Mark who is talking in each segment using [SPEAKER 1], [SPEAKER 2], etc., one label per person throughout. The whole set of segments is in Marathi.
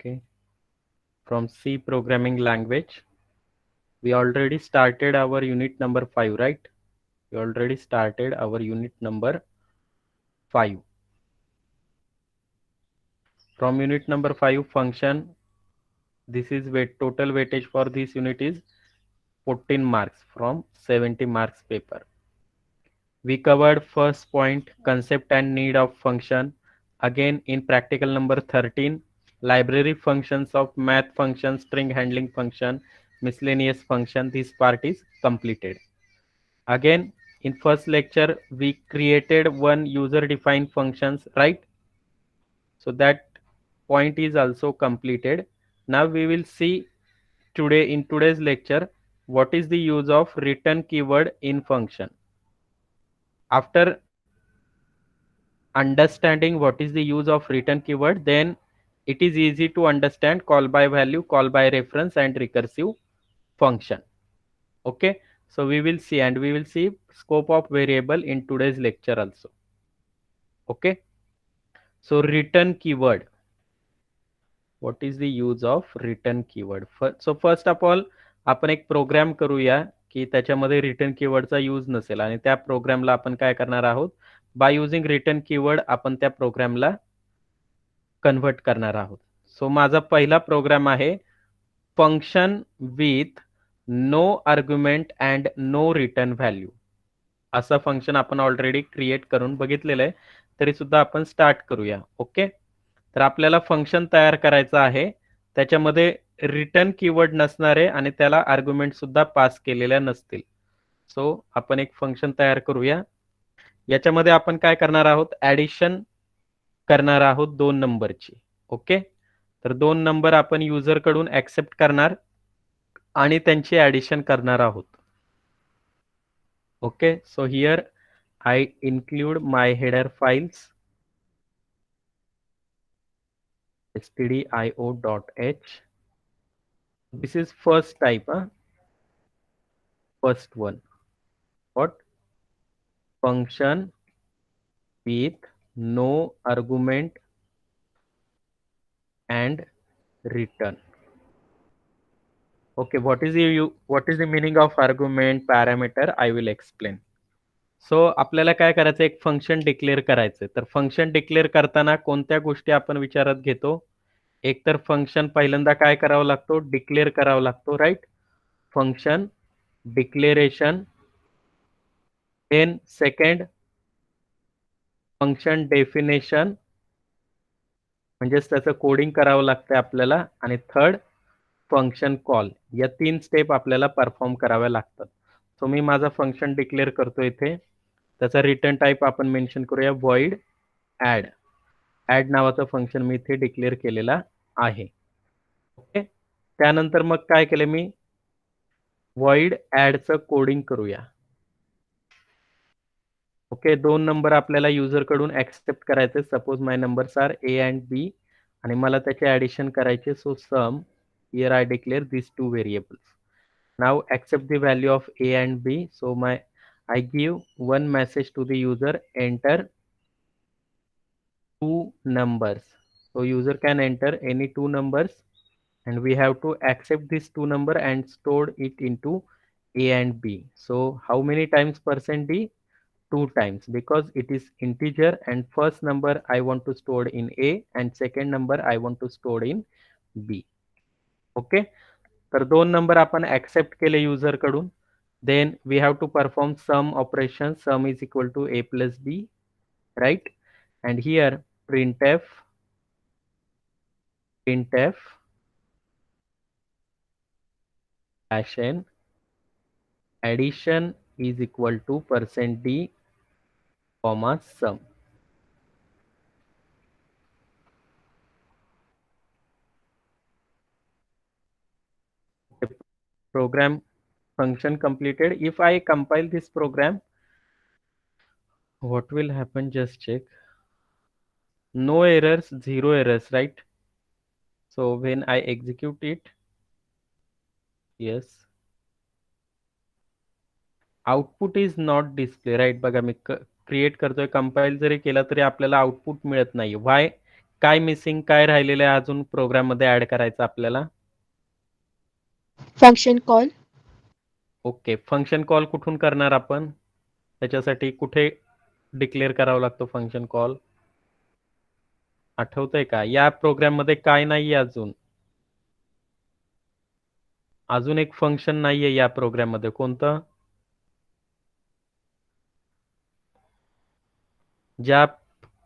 [SPEAKER 1] Okay, from C programming language. We already started our unit number 5, right? We already started our unit number 5. From unit number 5 function, this is total weightage for this unit is 14 marks from 70 marks paper. We covered first point, concept and need of function. Again, in practical number 13, library functions of math function, string handling function, miscellaneous function. This part is completed. Again, in first lecture, we created one user defined functions, right? So that point is also completed. Now we will see in today's lecture, what is the use of return keyword in function. After understanding what is the use of return keyword, then it is easy to understand call by value, call by reference and recursive function. Okay, so we will see, and we will see scope of variable in today's lecture also. Okay, so return keyword, what is the use of return keyword. So first of all आपण एक प्रोग्राम करूया की त्याच्यामध्ये रिटर्न कीवर्डचा यूज नसेल, आणि त्या प्रोग्रामला आपण काय करणार आहोत, बाय युजिंग रिटर्न कीवर्ड आपण त्या प्रोग्रामला कन्वर्ट करणार आहोत. सो माझा पहिला प्रोग्राम आहे function with no argument and no return value. असं फंक्शन आपण ऑलरेडी क्रिएट करून बघितलेलं आहे, तरी सुद्धा आपण स्टार्ट करूया. ओके, तर आपल्याला फंक्शन तयार करायचं आहे, त्याच्यामध्ये रिटर्न कीवर्ड नसणारे आणि त्याला आर्ग्युमेंट सुद्धा पास केलेल्या नसतील. सो आपण एक फंक्शन तयार करूया. याच्यामध्ये आपण काय करणार आहोत, ऍडिशन करणार आहोत 2 नंबरची. ओके, तर 2 नंबर आपण युजर कडून ऍक्सेप्ट करणार आणि त्यांची ऍडिशन करणार आहोत. Okay, so here I include my header files stdio.h. This is first type, first one. What? Function with no argument and return. Okay, what is the meaning of argument parameter? I will explain. So आपल्याला काय करायचं, एक फंक्शन डिक्लेअर करायचं. तर फंक्शन डिक्लेअर करताना कोणत्या गोष्टी आपण विचारात घेतो, एक तर फंक्शन पहिल्यांदा काय करावं लागतो, डिक्लेअर करावं लागतो, right. Function declaration, then second function definition, म्हणजेच त्याचं कोडिंग करावं लागतं आपल्याला, आणि थर्ड फंक्शन कॉल. या 3 स्टेप आपल्याला परफॉर्म कराव्या लागतात. सो मी माझा फंक्शन डिक्लेअर करतो इथे. त्याचा रिटर्न टाईप आपण मेन्शन करूया void add. ऍड नावाचं फंक्शन मी इथे डिक्लेअर केलेला आहे. ओके, त्यानंतर मग काय केलं मी, void add चं कोडिंग करूया. ओके, 2 नंबर आपल्याला युजर कडून ऍक्सेप्ट करायचे. Suppose my numbers are A and B, आणि मला त्याचे ऍडिशन करायचे. So sum, here I declare this 2 variables. Now accept the value of a and b. So I give one message to the user, enter 2 numbers. So user can enter any 2 numbers, and we have to accept this 2 number and store it into a and b. So how many times %d? 2 times, because it is integer, and first number I want to store in a and second number I want to store in b. Okay, तर 2 नंबर आपण ऍक्सेप्ट केले युजर कडून. Then we have to perform some operation. Sum is equal to a plus b, right. And here printf n addition is equal to %d comma sum. Program function completed. If I compile this program, what will happen? Just check. No errors, 0 errors, right? So when I execute it, yes, output is not display, right. बघा मी क्रिएट करतोय, कंपाईल जरी केला तरी आपल्याला आउटपुट मिळत नाही. व्हाय? काय मिसिंग, काय राहिलेलं आहे अजून प्रोग्राम मध्ये ऍड करायचं आपल्याला?
[SPEAKER 2] Function call.
[SPEAKER 1] Okay, function call कुठून करणार आपण? त्याच्यासाठी कुठे डिक्लेअर करावं लागतो फंक्शन कॉल? आठवतंय का? या प्रोग्राम मध्ये काय नाहीये अजून? अजून एक फंक्शन नाहीये या प्रोग्राम मध्ये. कोणतं? ज्या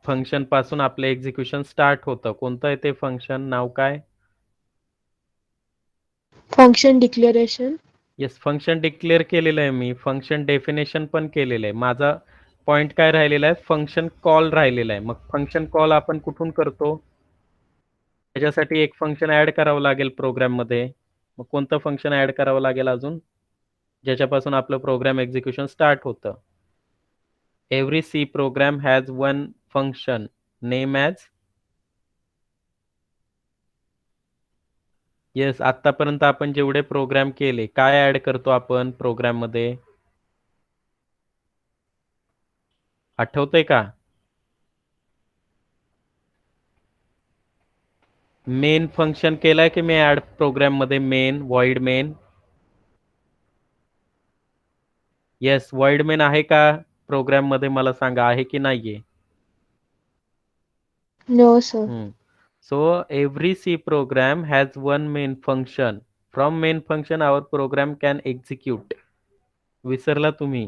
[SPEAKER 1] फंक्शन पासून आपलं एक्झिक्युशन स्टार्ट होतं, कोणतं आहे ते फंक्शन? नाव काय?
[SPEAKER 2] Function declaration.
[SPEAKER 1] Yes, function declare केलेलं आहे मी. फंक्शन डेफिनेशन पण केलेलं आहे. माझा पॉइंट काय राहिलेला आहे? फंक्शन कॉल राहिलेला आहे. मग फंक्शन कॉल आपण कुठून करतो? त्याच्यासाठी एक फंक्शन ऍड करावं लागेल प्रोग्राम मध्ये. मग कोणतं फंक्शन ऍड करावं लागेल अजून, ज्याच्यापासून आपलं प्रोग्राम एक्झिक्युशन स्टार्ट होतं? Every C program has one function name as. Yes, आतापर्यंत आपण जेवढे प्रोग्राम केले, काय ऍड करतो आपण प्रोग्राम मध्ये? आठवतंय का? मेन फंक्शन केलाय की मी ऍड प्रोग्राम मध्ये? Main, void main. Yes, void main आहे का प्रोग्राम मध्ये? मला सांगा, आहे की नाहीये?
[SPEAKER 2] No sir.
[SPEAKER 1] So every C program has one main function. From main function our program can execute. विसरला तुम्ही?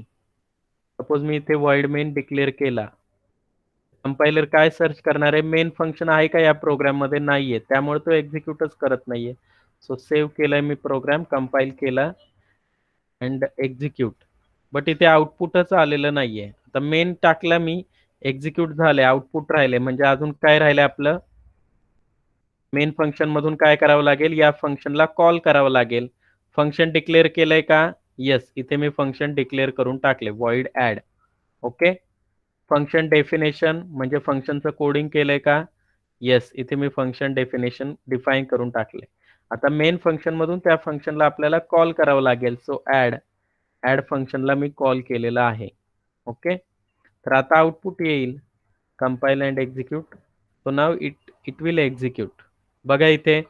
[SPEAKER 1] सपोज मी इथे void main डिक्लेअर केला, कंपायलर काय सर्च करणार आहे? मेन फंक्शन आहे का या प्रोग्राम मध्ये? नाहीये, त्यामुळे तो एक्झिक्यूटच करत नाहीये. सो सेव्ह केलाय मी प्रोग्राम, कंपाईल केला अँड एक्झिक्यूट. बट इथे आउटपुटच आलेलं नाहीये. आता मेन टाकला मी, एक्झिक्यूट झाले, आउटपुट राहिले. म्हणजे अजून काय राहिले आपलं? मेन फंक्शन मधून काय करावं लागेल? या फंक्शनला कॉल करावं लागेल. फंक्शन डिक्लेअर केलंय का? येस, इथे मी फंक्शन डिक्लेअर करून टाकले, void add. Okay. Function definition म्हणजे फंक्शनचं कोडिंग केलंय का? येस, इथे मी फंक्शन डेफिनेशन डिफाईन करून टाकले. आता मेन फंक्शन मधून त्या फंक्शनला आपल्याला कॉल करावं लागेल. सो ऍड फंक्शनला मी कॉल केलेला आहे. ओके. तर आता आउटपुट येईल, compile and execute. So now it will execute. बघा इथे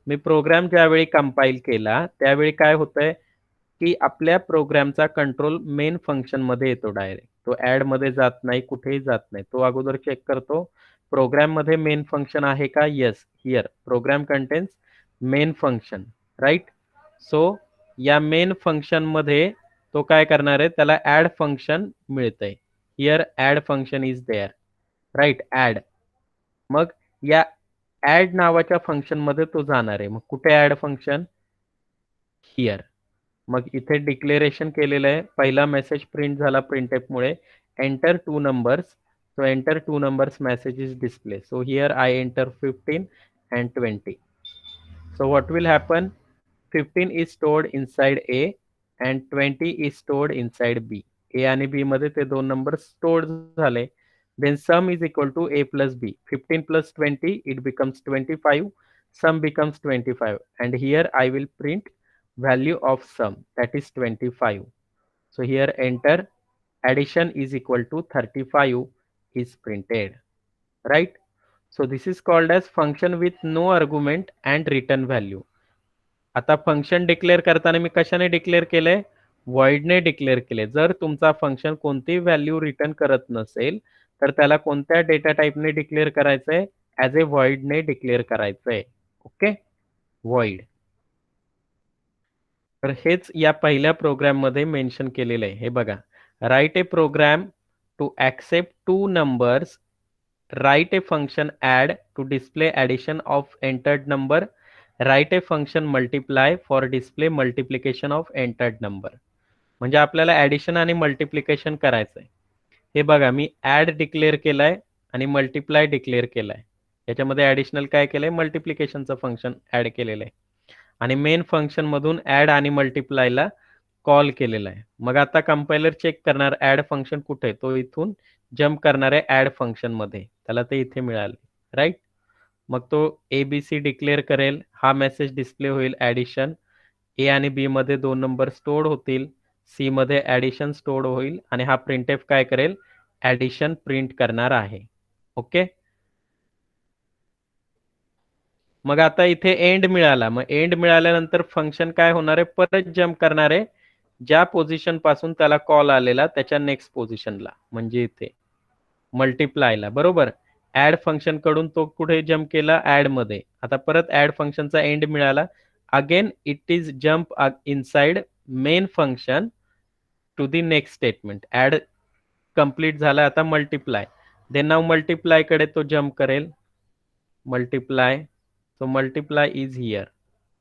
[SPEAKER 1] मी प्रोग्राम ज्यावेळी कंपाईल केला त्यावेळी काय होतंय की आपल्या प्रोग्रामचा कंट्रोल मेन फंक्शन मध्ये येतो डायरेक्ट. तो ऍड मध्ये जात नाही, कुठेही जात नाही. तो अगोदर चेक करतो प्रोग्राम मध्ये मेन फंक्शन आहे का? Yes, here program contains main function, right. So या मेन फंक्शन मध्ये तो काय करणार आहे? त्याला ऍड फंक्शन मिळतंय. Here add function is there, right. Add. मग या ऍड नावाच्या फंक्शन मध्ये तो जाणार आहे. मग कुठे ऍड फंक्शन? हिअर. मग इथे डिक्लेरेशन केलेलं आहे. पहिला मेसेज प्रिंट झाला प्रिंटएफ मुळे, enter two numbers. So enter two numbers message is display. So here I enter 15 and 20. So what will happen? 15 is stored inside A and 20 is stored inside B. A आणि B मध्ये ते दोन नंबर stored झाले. Then sum is equal to A plus B. 15 plus 20, it becomes 25. Sum becomes 25. And here I will print value of sum, that is 25. So here enter, addition is equal to 35 is printed, right? So this is called as function with no argument and return value. आता फंक्शन डिक्लेअर करताना मी कशाने डिक्लेअर केलंय? voidने डिक्लेअर केले. जर तुमचा फंक्शन कोणतीही व्हॅल्यू रिटर्न करत नसेल तर त्याला कोणत्या डेटा टाइपने डिक्लेअर करायचंय? ऍज ए voidने डिक्लेअर करायचंय. Okay, void. तर हेच या पहिल्या प्रोग्राम मध्ये मेन्शन केलेलं आहे. हे बघा, right a program to accept two numbers, write a function add to display addition of entered number, write a function multiply for display multiplication of entered number. म्हणजे आपल्याला ऍडिशन आणि मल्टिप्लिकेशन करायचंय. हे बघा, मी ऍड डिक्लेअर केलाय आणि मल्टिप्लाय डिक्लेअर केलाय. याच्यामध्ये ऍडिशनल काय केलंय? मल्टिप्लिकेशनचं फंक्शन ऍड केलेलं आहे आणि मेन फंक्शन मधून ऍड आणि मल्टिप्लायला कॉल केलेला आहे. मग आता कंपायलर चेक करणार ऍड फंक्शन कुठे आहे, तो इथून जम्प करणार आहे ऍड फंक्शन मध्ये. त्याला ते इथे मिळाले, राईट. मग तो ABC डिक्लेअर करेल, हा मेसेज डिस्प्ले होईल ऍडिशन. ए आणि बी मध्ये दोन नंबर स्टोअर्ड होतील, सी मध्ये ऍडिशन स्टोअर्ड होईल आणि हा प्रिंटएफ काय करेल? ऍडिशन प्रिंट करणार आहे. ओके. मग आता इथे एंड मिळाला, मग एंड मिळाल्यानंतर फंक्शन काय होणार आहे, परत जम्प करणार आहे ज्या पोझिशन पासून त्याला कॉल आलेला त्याच्या नेक्स्ट पोझिशनला, म्हणजे इथे मल्टिप्लायला, बरोबर. ऍड फंक्शन कडून तो कुठे जम्प केला, ऍड मध्ये. आता परत ऍड फंक्शनचा एंड मिळाला, again it is jump inside main function to the next statement. Add complete झाला, आता मल्टिप्लाय. देन नाव मल्टिप्लाय कडे तो जम्प करेल, multiply. So multiply is here,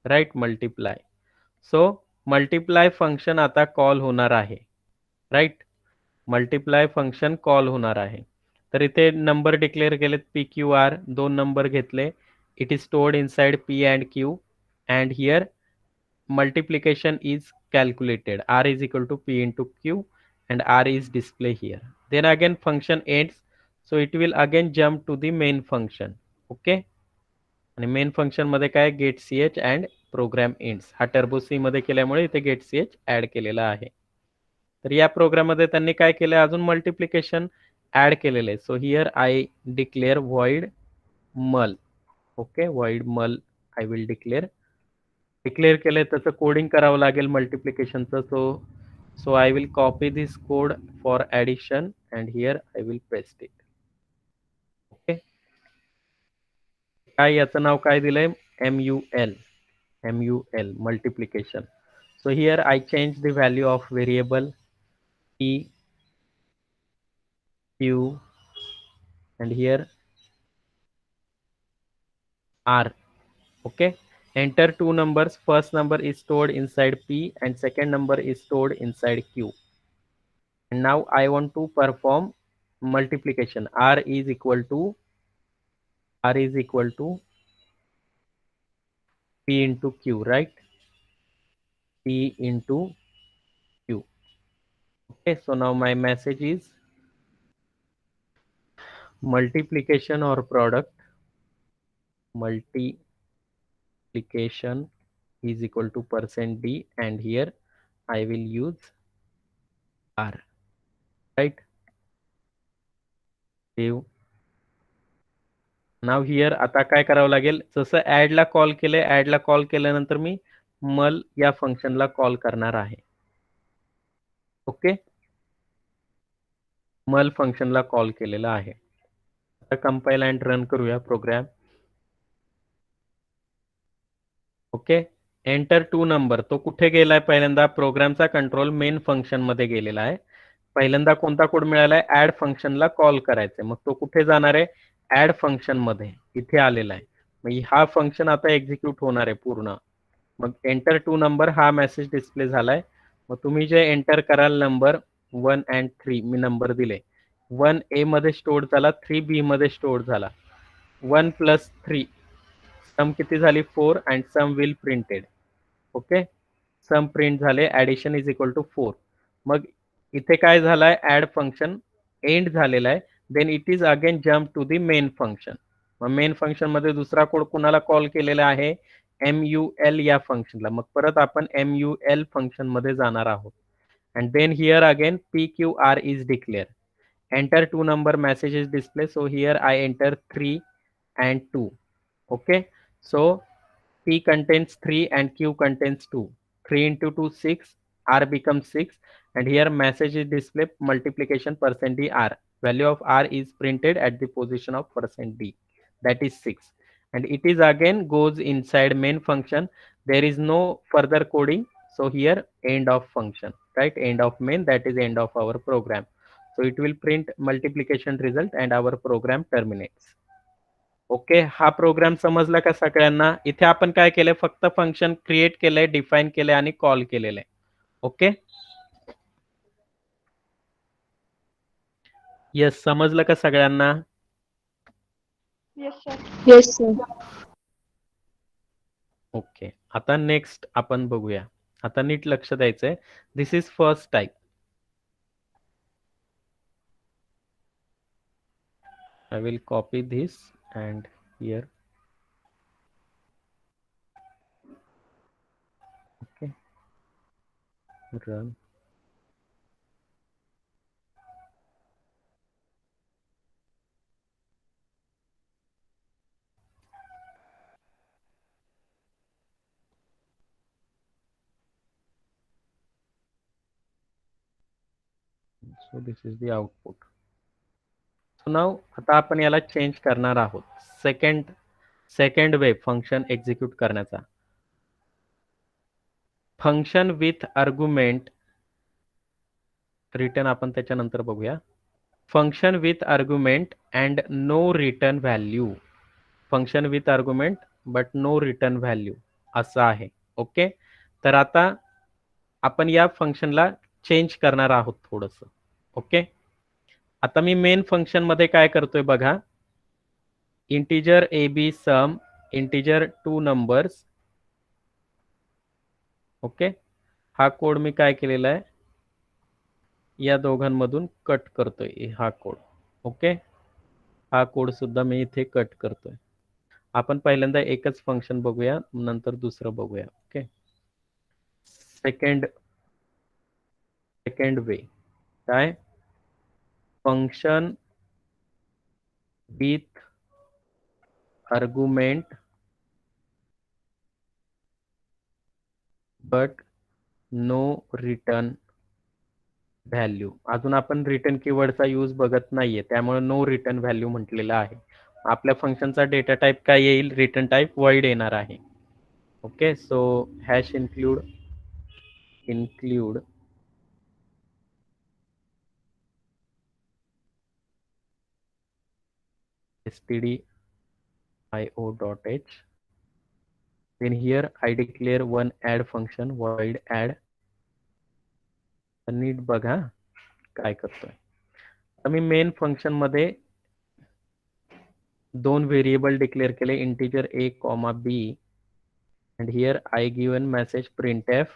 [SPEAKER 1] right? Multiply. So multiply function आता कॉल होणार आहे, राईट. मल्टिप्लाय फंक्शन कॉल होणार आहे. तर इथे नंबर डिक्लेअर केलेत पी क्यू आर, दोन नंबर घेतले. It is stored inside P and Q, and here multiplication is calculated, r is equal to p into q, and r is display here. Then again function ends, so it will again jump to the main function. Okay. आणि मेन फंक्शन मध्ये काय, get C H and program ends. हा टर्बो सी मध्ये केल्यामुळे इथे गेट सी एच ऍड केलेला आहे. तर या प्रोग्राम मध्ये त्यांनी काय केलं, अजून मल्टिप्लिकेशन ऍड केलेलं आहे. So here I declare void mul. Okay, void mul I will declare. Declare केलंय त्याचं कोडिंग करावं लागेल मल्टिप्लिकेशनचं. So I will copy this code for addition and here I will paste it. Okay. काय याचं नाव काय दिलंय, MUL multiplication. So here I change the value of variable P, Q, and here R. Okay. Enter two numbers. First number is stored inside P and second number is stored inside Q. And now I want to perform multiplication. R is equal to P into Q, right? P into Q. Okay, so now my message is multiplication or product. Multiplication is equal to %d, and here I will use R, right? Save. Now here आता काय करावं लागेल, जसं ऍडला कॉल केलंय, ऍडला कॉल केल्यानंतर मी मल या फंक्शनला कॉल करणार आहे. ओके, मल फंक्शनला कॉल केलेला आहे. आता कंपाईल अँड रन करूया program. Okay. Enter two number, तो कुठे गेलाय, पहिल्यांदा प्रोग्रामचा कंट्रोल मेन फंक्शन मध्ये गेलेला आहे. पहिल्यांदा कोणता कोड मिळालाय, ऍड फंक्शनला कॉल करायचंय, मग तो कुठे जाणार आहे, ऍड फंक्शन मध्ये इथे आलेला आहे. मग हा फंक्शन आता एक्झिक्यूट होणार आहे पूर्ण. मग एंटर टू नंबर हा मेसेज डिस्प्ले झालाय. मग तुम्ही जे एंटर कराल नंबर 1 and 3, मी नंबर दिले. 1 ए मध्ये स्टोअर झाला, 3 बी मध्ये स्टोअर झाला. 1 + 3 सम किती झाली, 4, and sum will printed. Okay, sum print झाले, ऍडिशन इज इक्वल टू 4. मग इथे काय झालंय, ऍड फंक्शन एंड झालेला आहे. Then it is again jump to the main function. मग मेन फंक्शन मध्ये दुसरा कोड कुणाला कॉल केलेला आहे, MUL या फंक्शनला. मग परत आपण MUL फंक्शन मध्ये जाणार आहोत. And then here again PQR is declare. Enter two number message is display, so here I enter 3 and 2. Okay, so P contains 3 and Q contains 2. 3 into 2 6, R becomes 6, and here message is display multiplication %d R. Value of R is printed at the position of %d, that is 6, and it is again goes inside main function. There is no further coding, so here end of function, right? End of main, that is end of our program. So it will print multiplication result and our program terminates. Okay, हा प्रोग्राम समजला का सगळ्यांना. इथे आपण काय केलंय, फक्त फंक्शन क्रिएट केलंय, डिफाईन केलंय आणि कॉल केलेलं आहे. ओके, येस, समजलं का सगळ्यांना.
[SPEAKER 3] Yes, sir.
[SPEAKER 2] Yes, sir.
[SPEAKER 1] Okay, आता नेक्स्ट आपण बघूया. आता नीट लक्ष द्यायचंय. This is first type. I will copy this and here. Okay, run. So this is the output. So नाव आता आपण याला चेंज करणार आहोत. सेकंड वे फंक्शन एक्झिक्यूट करण्याचा. फंक्शन विथ आर्ग्युमेंट रिटर्न आपण त्याच्यानंतर बघूया. Function with argument and no return value. Function with argument but no return value असं आहे. ओके, तर आता आपण या फंक्शनला चेंज करणार आहोत थोडंसं. ओके, आता मी मेन फंक्शन मध्ये काय करतोय बघा. Integer A B sum integer 2 numbers. Okay, हा कोड मी काय केलेला आहे, या दोघांमधून कट करतोय हा कोड. ओके, हा कोड सुद्धा मी इथे कट करतोय. आपण पहिल्यांदा एकच फंक्शन बघूया, नंतर दुसरं बघूया. ओके, सेकंड वे काय, function with argument but no return value. अजून आपण रिटर्न कीवर्डचा यूज बघत नाहीये, त्यामुळे नो रिटर्न व्हॅल्यू म्हटलेलं आहे. आपल्या फंक्शनचा डेटा टाईप काय येईल, रिटर्न टाईप void येणार आहे. Okay, so hash include stdio.h. then here I declare one add function void add. नीट बघा काय करतोय. मी मेन फंक्शन मध्ये दोन व्हेरिएबल डिक्लेअर केले, integer a, b, and here I given message printf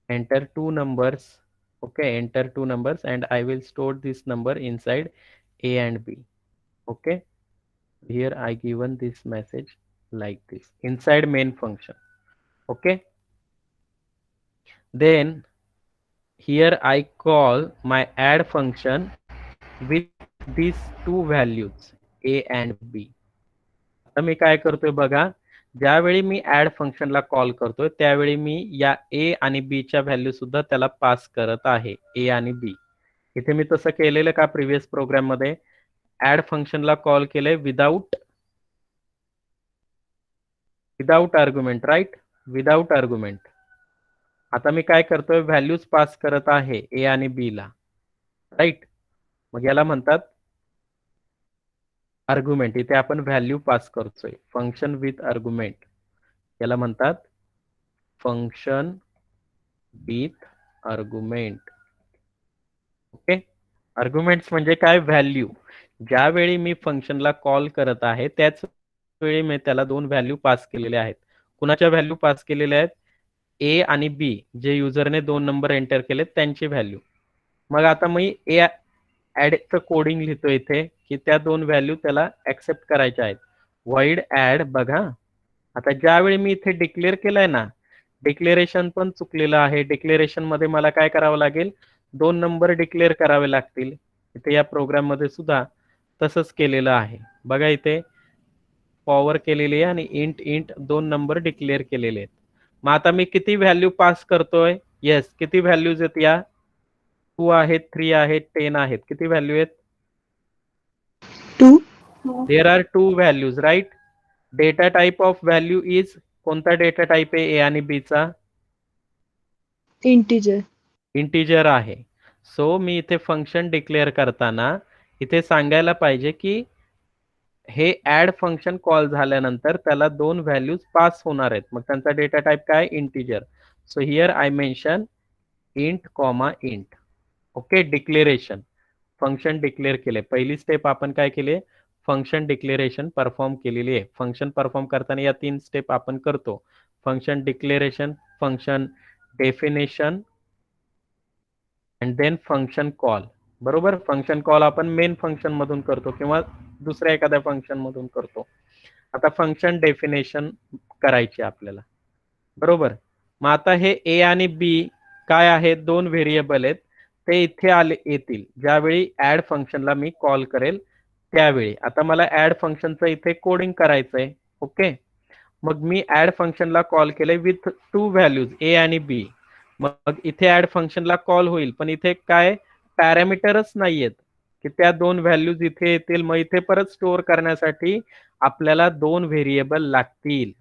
[SPEAKER 1] enter two numbers. Okay, enter two numbers and I will store this number inside a and b. Okay, here I given this message like this inside main function. Okay, then here I call my add function with these two values a and b. आता मी काय करतोय बघा, ज्यावेळी मी ऍड फंक्शनला कॉल करतोय त्यावेळी मी या a आणि b च्या व्हॅल्यू सुद्धा त्याला पास करत आहे, a आणि b. इथे मी तसं केलेलं का प्रिव्हियस प्रोग्राम मध्ये, ऍड फंक्शनला कॉल केलंय without argument, right, without argument. आता मी काय करतोय, व्हॅल्यूज पास करत आहे ए आणि बी ला, राईट. मग याला म्हणतात आर्ग्युमेंट. इथे आपण व्हॅल्यू पास करतोय, फंक्शन विथ आर्ग्युमेंट, याला म्हणतात function with argument. Okay, arguments म्हणजे काय, व्हॅल्यू. ज्यावेळी मी फंक्शनला कॉल करत आहे त्याच वेळी मी त्याला दोन व्हॅल्यू पास केलेल्या आहेत. कुणाच्या व्हॅल्यू पास केलेल्या आहेत, ए आणि बी, जे युजरने दोन नंबर एंटर केले त्यांची व्हॅल्यू. मग आता मी ए ऍडचं कोडिंग लिहितो इथे की त्या दोन व्हॅल्यू त्याला ऍक्सेप्ट करायच्या आहेत. void add बघा, आता ज्यावेळी मी इथे डिक्लेअर केलंय ना, डिक्लेरेशन पण चुकलेलं आहे. डिक्लेरेशन मध्ये मला काय करावं लागेल, दोन नंबर डिक्लेअर करावे लागतील. इथे या प्रोग्राम मध्ये सुद्धा तसंच केलेलं आहे बघा. इथे पॉवर केलेली आहे आणि इंट दोन नंबर डिक्लेअर केलेले आहेत. मग आता मी किती व्हॅल्यू पास करतोय, येस, किती व्हॅल्यूज आहेत या, 2 आहेत, 3 आहेत, 10 आहेत. किती व्हॅल्यू आहेत,
[SPEAKER 2] 2.
[SPEAKER 1] There are 2 values, right. Data type of value is, कोणता डेटा टाईप आहे ए आणि बी चा,
[SPEAKER 2] Integer.
[SPEAKER 1] इंटिजर आहे. सो मी इथे फंक्शन डिक्लेअर करताना इथे सांगायला पाहिजे की हे ऍड फंक्शन कॉल झाल्यानंतर त्याला दोन व्हॅल्यूज पास होणार आहेत. मग त्यांचा डेटा टाईप काय, integer. So here I mention int comma int. Okay, declaration, function declare केले. पहिली स्टेप आपण काय केली, फंक्शन डिक्लेरेशन परफॉर्म केलेली आहे. फंक्शन परफॉर्म करताना या 3 स्टेप आपण करतो, function declaration, function definition and then function call. बरोबर, फंक्शन कॉल आपण मेन फंक्शन मधून करतो किंवा दुसऱ्या एखाद्या फंक्शन मधून करतो. आता फंक्शन डेफिनेशन करायची आपल्याला, बरोबर. मग आता हे ए आणि बी काय आहे, दोन व्हेरिएबल आहेत, ते इथे आले येतील ज्यावेळी ऍड फंक्शनला मी कॉल करेल त्यावेळी. आता मला ऍड फंक्शनचं इथे कोडिंग करायचंय. ओके, मग मी ऍड फंक्शनला कॉल केलंय विथ 2 व्हॅल्यूज ए आणि बी. मग इथे ऍड फंक्शनला कॉल होईल, पण इथे काय पॅरामीटरच नाहीयेत की त्या दोन व्हॅल्यूज इथे येतील, मग इथे परत स्टोअर करण्यासाठी आपल्याला दोन व्हेरिएबल लागतील.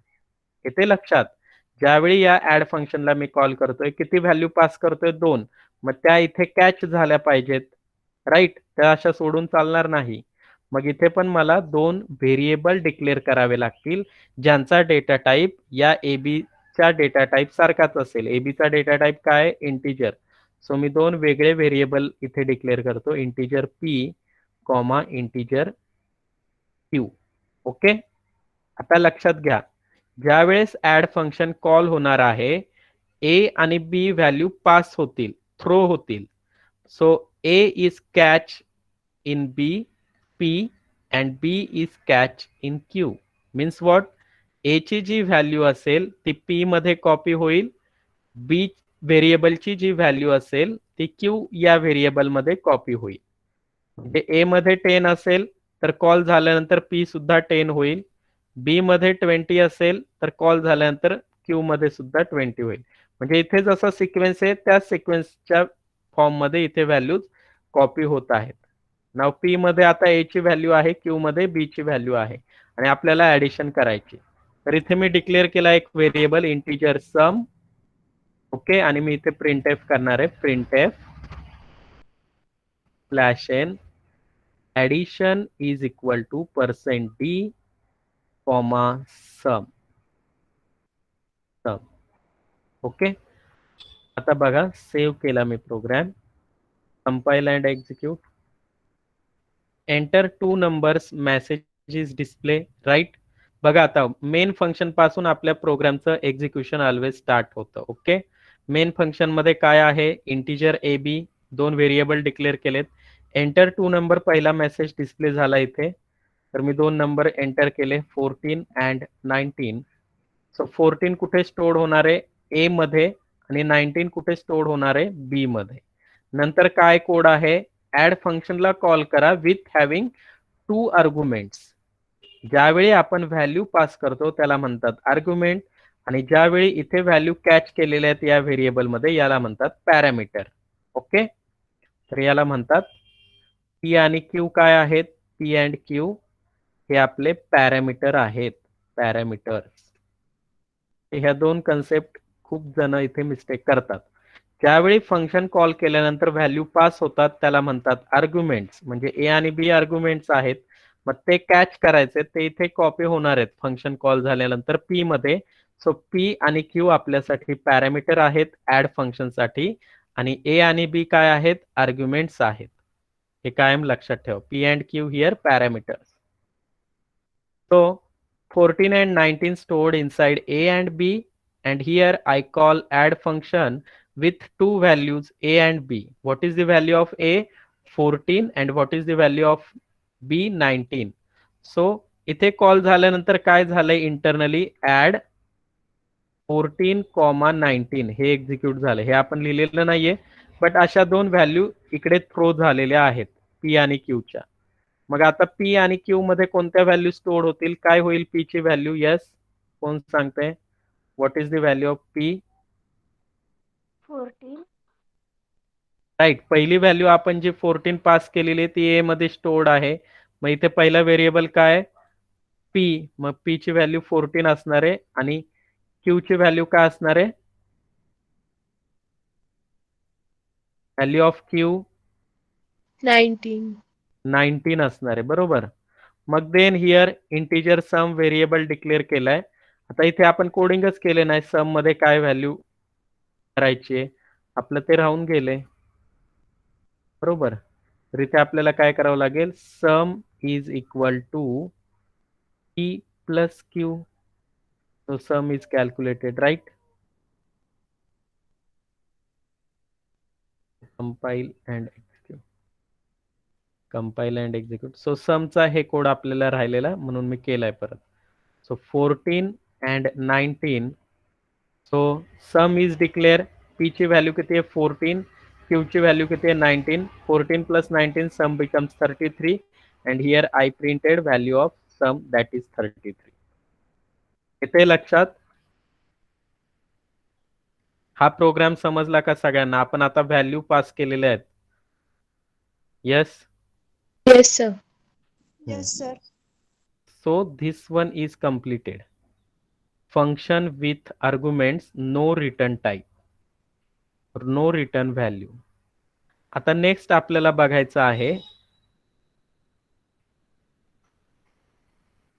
[SPEAKER 1] येते लक्षात? ज्यावेळी या ऍड फंक्शनला मी कॉल करतोय, किती व्हॅल्यू पास करतोय? 2. मग त्या इथे कॅच झाल्या पाहिजेत, राईट? त्या अशा सोडून चालणार नाही. मग इथे पण मला दोन व्हेरिएबल डिक्लेअर करावे लागतील, ज्यांचा डेटा टाईप या AB च्या डेटा टाईप सारखाच असेल. AB चा डेटा टाईप काय आहे? इंटिजर. सो मी दोन वेगळे व्हेरिएबल इथे डिक्लेअर करतो, integer P, integer Q. Okay? आता लक्षात घ्या, ज्या वेळेस ऍड फंक्शन कॉल होणार आहे, A आणि B व्हॅल्यू पास होतील, थ्रो होतील. So A is catch in B, P and B is catch in Q. Means what? A ची जी व्हॅल्यू असेल ती P मध्ये कॉपी होईल, B व्हेरिएबलची जी व्हॅल्यू असेल ती Q या व्हेरिएबल मध्ये कॉपी होईल. म्हणजे A मध्ये 10 असेल तर कॉल झाल्यानंतर P सुद्धा 10 होईल. B मध्ये 20 असेल तर कॉल झाल्यानंतर Q मध्ये सुद्धा 20 होईल. म्हणजे इथे जसा सिक्वेन्स आहे त्या सिक्वेन्सच्या फॉर्म मध्ये इथे व्हॅल्यूज कॉपी होत आहेत. नाव P मध्ये आता A ची व्हॅल्यू आहे, Q मध्ये B ची व्हॅल्यू आहे आणि आपल्याला ऍडिशन करायची. तर इथे मी डिक्लेअर केला एक व्हेरिएबल इंटिजर सम. ओके, आणि मी इथे प्रिंटएफ करणार आहे, printf slash N addition is equal to %d, sum. Okay, आता बघा, सेव्ह केला मी program, compile and execute. Enter 2 numbers, message is display, right? बघा, आता मेन फंक्शन पासून आपल्या प्रोग्रामचं एक्झिक्युशन ऑलवेज स्टार्ट होतं. ओके, मेन फंक्शन मध्ये काय आहे? इंटिजर AB, दोन व्हेरिएबल डिक्लेअर केलेत. एंटर 2 नंबर पहिला मेसेज डिस्प्ले झाला इथे, तर मी दोन नंबर एंटर केले, 14 अँड 19. सो 14 कुठे स्टोअर होणार आहे? A मध्ये, आणि 19 कुठे स्टोअर होणार आहे? B मध्ये. नंतर काय कोड आहे? ऍड फंक्शनला कॉल करा विथ हॅव्हिंग 2 आर्ग्युमेंट्स. ज्यावेळी आपण व्हॅल्यू पास करतो त्याला म्हणतात आर्ग्युमेंट, आणि ज्यावेळी इथे व्हॅल्यू कॅच केलेल्या आहेत या व्हेरिएबल मध्ये याला म्हणतात पॅरामीटर. ओके, तर याला म्हणतात P आणि Q. काय आहेत? P अँड Q हे आपले पॅरामीटर आहेत, पॅरामीटर्स. ह्या दोन कन्सेप्ट खूप जण इथे मिस्टेक करतात. ज्यावेळी फंक्शन कॉल केल्यानंतर व्हॅल्यू पास होतात त्याला म्हणतात आर्ग्युमेंट्स. म्हणजे A आणि B आर्ग्युमेंट्स आहेत, मग ते कॅच करायचे, ते इथे कॉपी होणार आहेत फंक्शन कॉल झाल्यानंतर P मध्ये. सो P आणि Q आपल्यासाठी पॅरामीटर आहेत ऍड फंक्शन साठी, आणि A आणि B काय आहेत? आर्ग्युमेंट्स आहेत. हे कायम लक्षात ठेवा, P and Q here parameters. So 14 and 19 stored inside A and B, and here I call add function with two values A and B. What is the value of A? 14, and what is the value of B? 19. So इथे कॉल झाल्यानंतर काय झालंय? इंटरनली add 14, 19 हे एक्झिक्यूट झालं. हे आपण लिहिलेलं नाहीये, बट अशा दोन व्हॅल्यू इकडे थ्रो झालेल्या आहेत P आणि Q च्या. मग आता P आणि Q मध्ये कोणत्या व्हॅल्यू स्टोअर होतील? काय होईल P ची व्हॅल्यू? यस, कोण सांगते? What is the value of P?
[SPEAKER 3] 14.
[SPEAKER 1] Right, पहिली व्हॅल्यू आपण जी 14 पास केलेली आहे ती A मध्ये स्टोअर्ड आहे. मग इथे पहिला व्हेरिएबल काय? P. मग P ची व्हॅल्यू 14 असणार आहे, आणि Q ची व्हॅल्यू काय असणार आहे? Value of Q
[SPEAKER 3] 19.
[SPEAKER 1] 19 असणार आहे, बरोबर. मग then here integer sum variable declare केलाय. आता इथे आपण कोडिंगच केले नाही, सम मध्ये काय व्हॅल्यू करायची आहे आपलं ते राहून गेले, बरोबर. तर इथे आपल्याला काय करावं लागेल? Sum is equal to P plus Q. So sum is calculated, right? Compile and execute. Compile and execute. So sum चा हे कोड आपल्याला राहिलेला, म्हणून मी केलाय परत. So 14 and 19. So sum is declare. P ची व्हॅल्यू किती आहे? 14. Q ची व्हॅल्यू किती आहे? 19. 14 plus 19, sum becomes 33. And here I printed value of sum, that is 33. इथे लक्षात, हा प्रोग्राम समजला का सगळ्यांना? आपण आता व्हॅल्यू पास केलेल्या आहेत. Yes.
[SPEAKER 3] Yes, sir.
[SPEAKER 2] Yes, sir.
[SPEAKER 1] So this one is completed. Function with arguments no return type or no return value. आता नेक्स्ट आपल्याला बघायचं आहे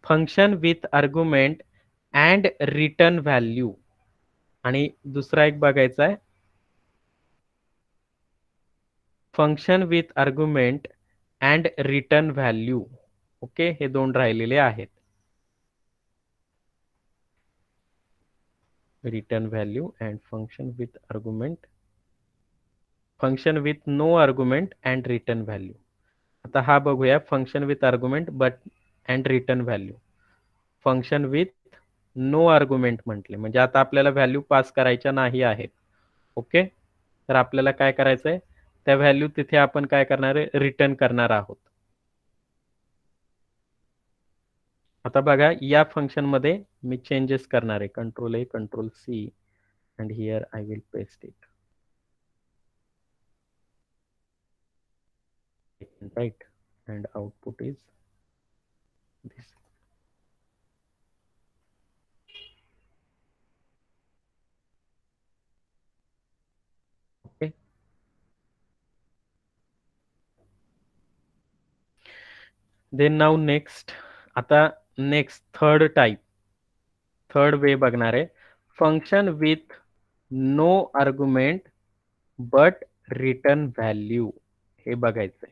[SPEAKER 1] function with argument and return value आणि दुसरा एक बघायचा आहे function with argument and return value. Okay, हे दोन राहिलेले आहेत. Return value and function with argument, function with no argument and return value. आता हा बघूया function with argument but and return value. Function with no argument म्हटले म्हणजे आता आपल्याला व्हॅल्यू पास करायच्या नाही आहेत. ओके, तर आपल्याला काय करायचं आहे त्या व्हॅल्यू तिथे आपण काय करणार आहे रिटर्न करणार आहोत. आता बघा या फंक्शन मध्ये मी चेंजेस करणार आहे control A control C and here I will paste it. Right and output is this. Okay, then now next. आता नेक्स्ट थर्ड वे बघणार आहे function with no argument but return value. हे बघायचंय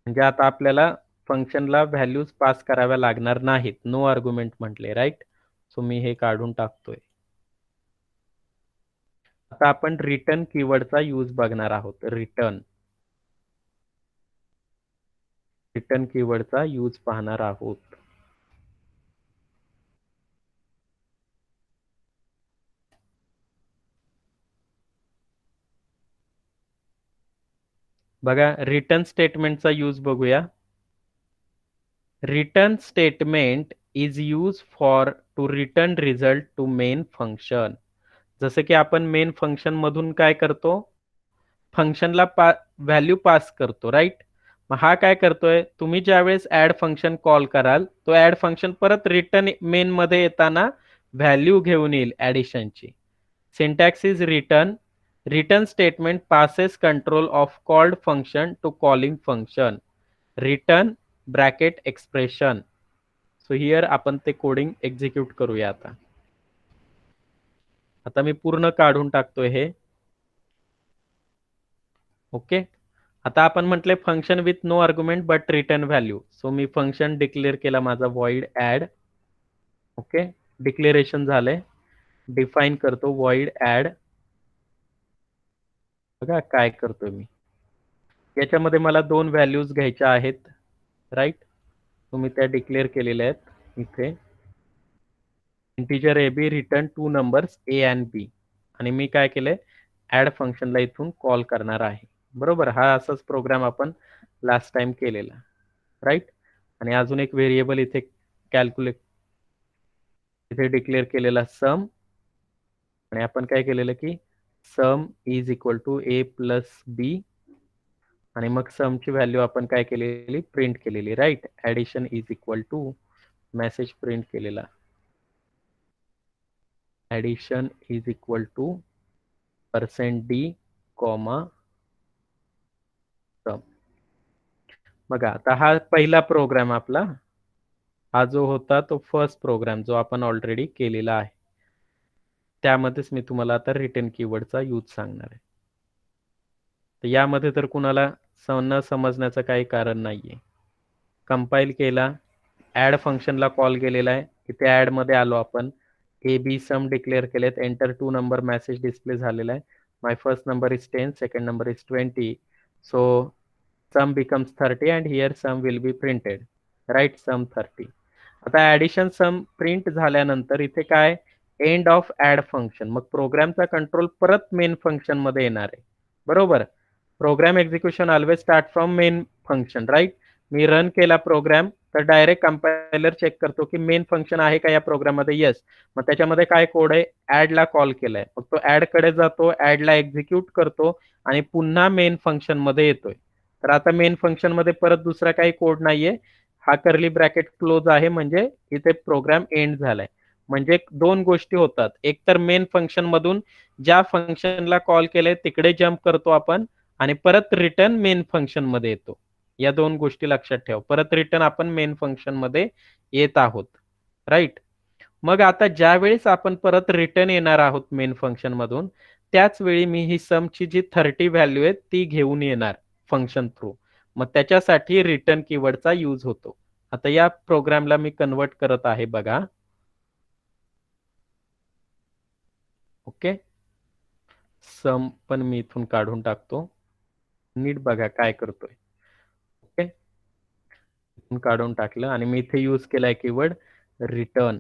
[SPEAKER 1] म्हणजे आता आपल्याला फंक्शनला व्हॅल्यूज पास कराव्या लागणार नाहीत नो आर्ग्युमेंट म्हटले. राईट, सो मी हे काढून टाकतोय. आता आपण रिटर्न कीवर्डचा यूज बघणार आहोत. रिटर्न कीवर्डचा यूज पाहणार आहोत. बघा रिटर्न स्टेटमेंटचा यूज बघूया. Return statement is use for to return result to main function. जसं की आपण मेन फंक्शन मधून काय करतो फंक्शनला व्हॅल्यू पास करतो. राईट, मग हा काय करतोय तुम्ही ज्यावेळेस ऍड फंक्शन कॉल कराल तो ऍड फंक्शन परत रिटर्न मेन मध्ये येताना व्हॅल्यू घेऊन येईल ऍडिशनची. Syntax is return. Return statement passes control of called function to calling function. Return bracket expression. So here आपण ते कोडिंग एक्झिक्यूट करूया. आता मी पूर्ण काढून टाकतोय हे. ओके, आता आपण म्हटले function with no argument but return value. So मी फंक्शन डिक्लेअर केला माझा वॉइड ऍड. ओके, डिक्लेरेशन झालंय. डिफाईन करतो वॉइड ऍड. बघा काय करतोय मी याच्यामध्ये मला दोन व्हॅल्यूज घ्यायच्या आहेत. राईट, तुम्ही त्या डिक्लेअर केलेल्या आहेत इथे. Integer A B return 2 numbers A and B आणि मी काय केलंय ऍड फंक्शनला इथून कॉल करणार आहे. बरोबर, हा असाच प्रोग्राम आपण लास्ट टाइम केलेला. राईट, आणि अजून एक व्हेरिएबल इथे कॅल्क्युलेट इथे डिक्लेअर केलेला सम आणि आपण काय केलेलं की sum is equal to A plus B आणि मग समची व्हॅल्यू आपण काय केलेली प्रिंट केलेली. Right, addition is equal to message print केलेला addition is equal to %d comma sum. बघा आता हा पहिला प्रोग्राम आपला हा जो होता तो फर्स्ट प्रोग्राम जो आपण ऑलरेडी केलेला आहे त्यामध्येच मी तुम्हाला आता रिटर्न कीवर्डचा यूज सांगणार आहे. तर यामध्ये तर कुणाला न समजण्याचं काही कारण नाहीये. कंपाईल केला, ऍड फंक्शनला कॉल केलेला आहे. इथे ऍड मध्ये आलो आपण, ए बी सम डिक्लेअर केलेत, एंटर 2 नंबर मेसेज डिस्प्ले झालेला आहे. My first number is 10, second number is 20. So sum becomes 30 and here sum will be printed. Right, sum 30. आता ऍडिशन सम प्रिंट झाल्यानंतर इथे काय एंड ऑफ ऍड फंक्शन. मग प्रोग्रामचा कंट्रोल परत मेन फंक्शन मध्ये येणार आहे. बरोबर, program execution always start from main function. Right, मी रन केला प्रोग्राम तर डायरेक्ट कंपायलर चेक करतो की मेन फंक्शन आहे का या प्रोग्राम मध्ये. येस, मग त्याच्यामध्ये काय कोड आहे ऍडला कॉल केलाय. मग तो ऍड कडे जातो, ऍडला एक्झिक्यूट करतो आणि पुन्हा मेन फंक्शन मध्ये येतोय. तर आता मेन फंक्शन मध्ये परत दुसरा काही कोड नाहीये, हा कर्ली ब्रॅकेट क्लोज आहे, म्हणजे इथे प्रोग्राम एंड झालाय. म्हणजे दोन गोष्टी होतात, एक तर मेन फंक्शन मधून ज्या फंक्शनला कॉल केलंय तिकडे जम्प करतो आपण आणि परत रिटर्न मेन फंक्शन मध्ये येतो. या दोन गोष्टी लक्षात ठेव, परत रिटर्न आपण मेन फंक्शन मध्ये येत आहोत, राईट. मग आता ज्या वेळेस आपण परत रिटर्न येणार आहोत मेन फंक्शन मधून, त्याच वेळी मी ही समची जी 30 व्हॅल्यू आहे ती घेऊन येणार फंक्शन थ्रू. मग त्याच्यासाठी रिटर्न कीवर्डचा यूज होतो. आता या प्रोग्रामला मी कन्वर्ट करत आहे बघा. ओके, सम पण मी इथून काढून टाकतो. नीट बघा काय करतोय. ओके, इथून काढून टाकलं आणि मी इथे यूज केलाय कीवर्ड रिटर्न.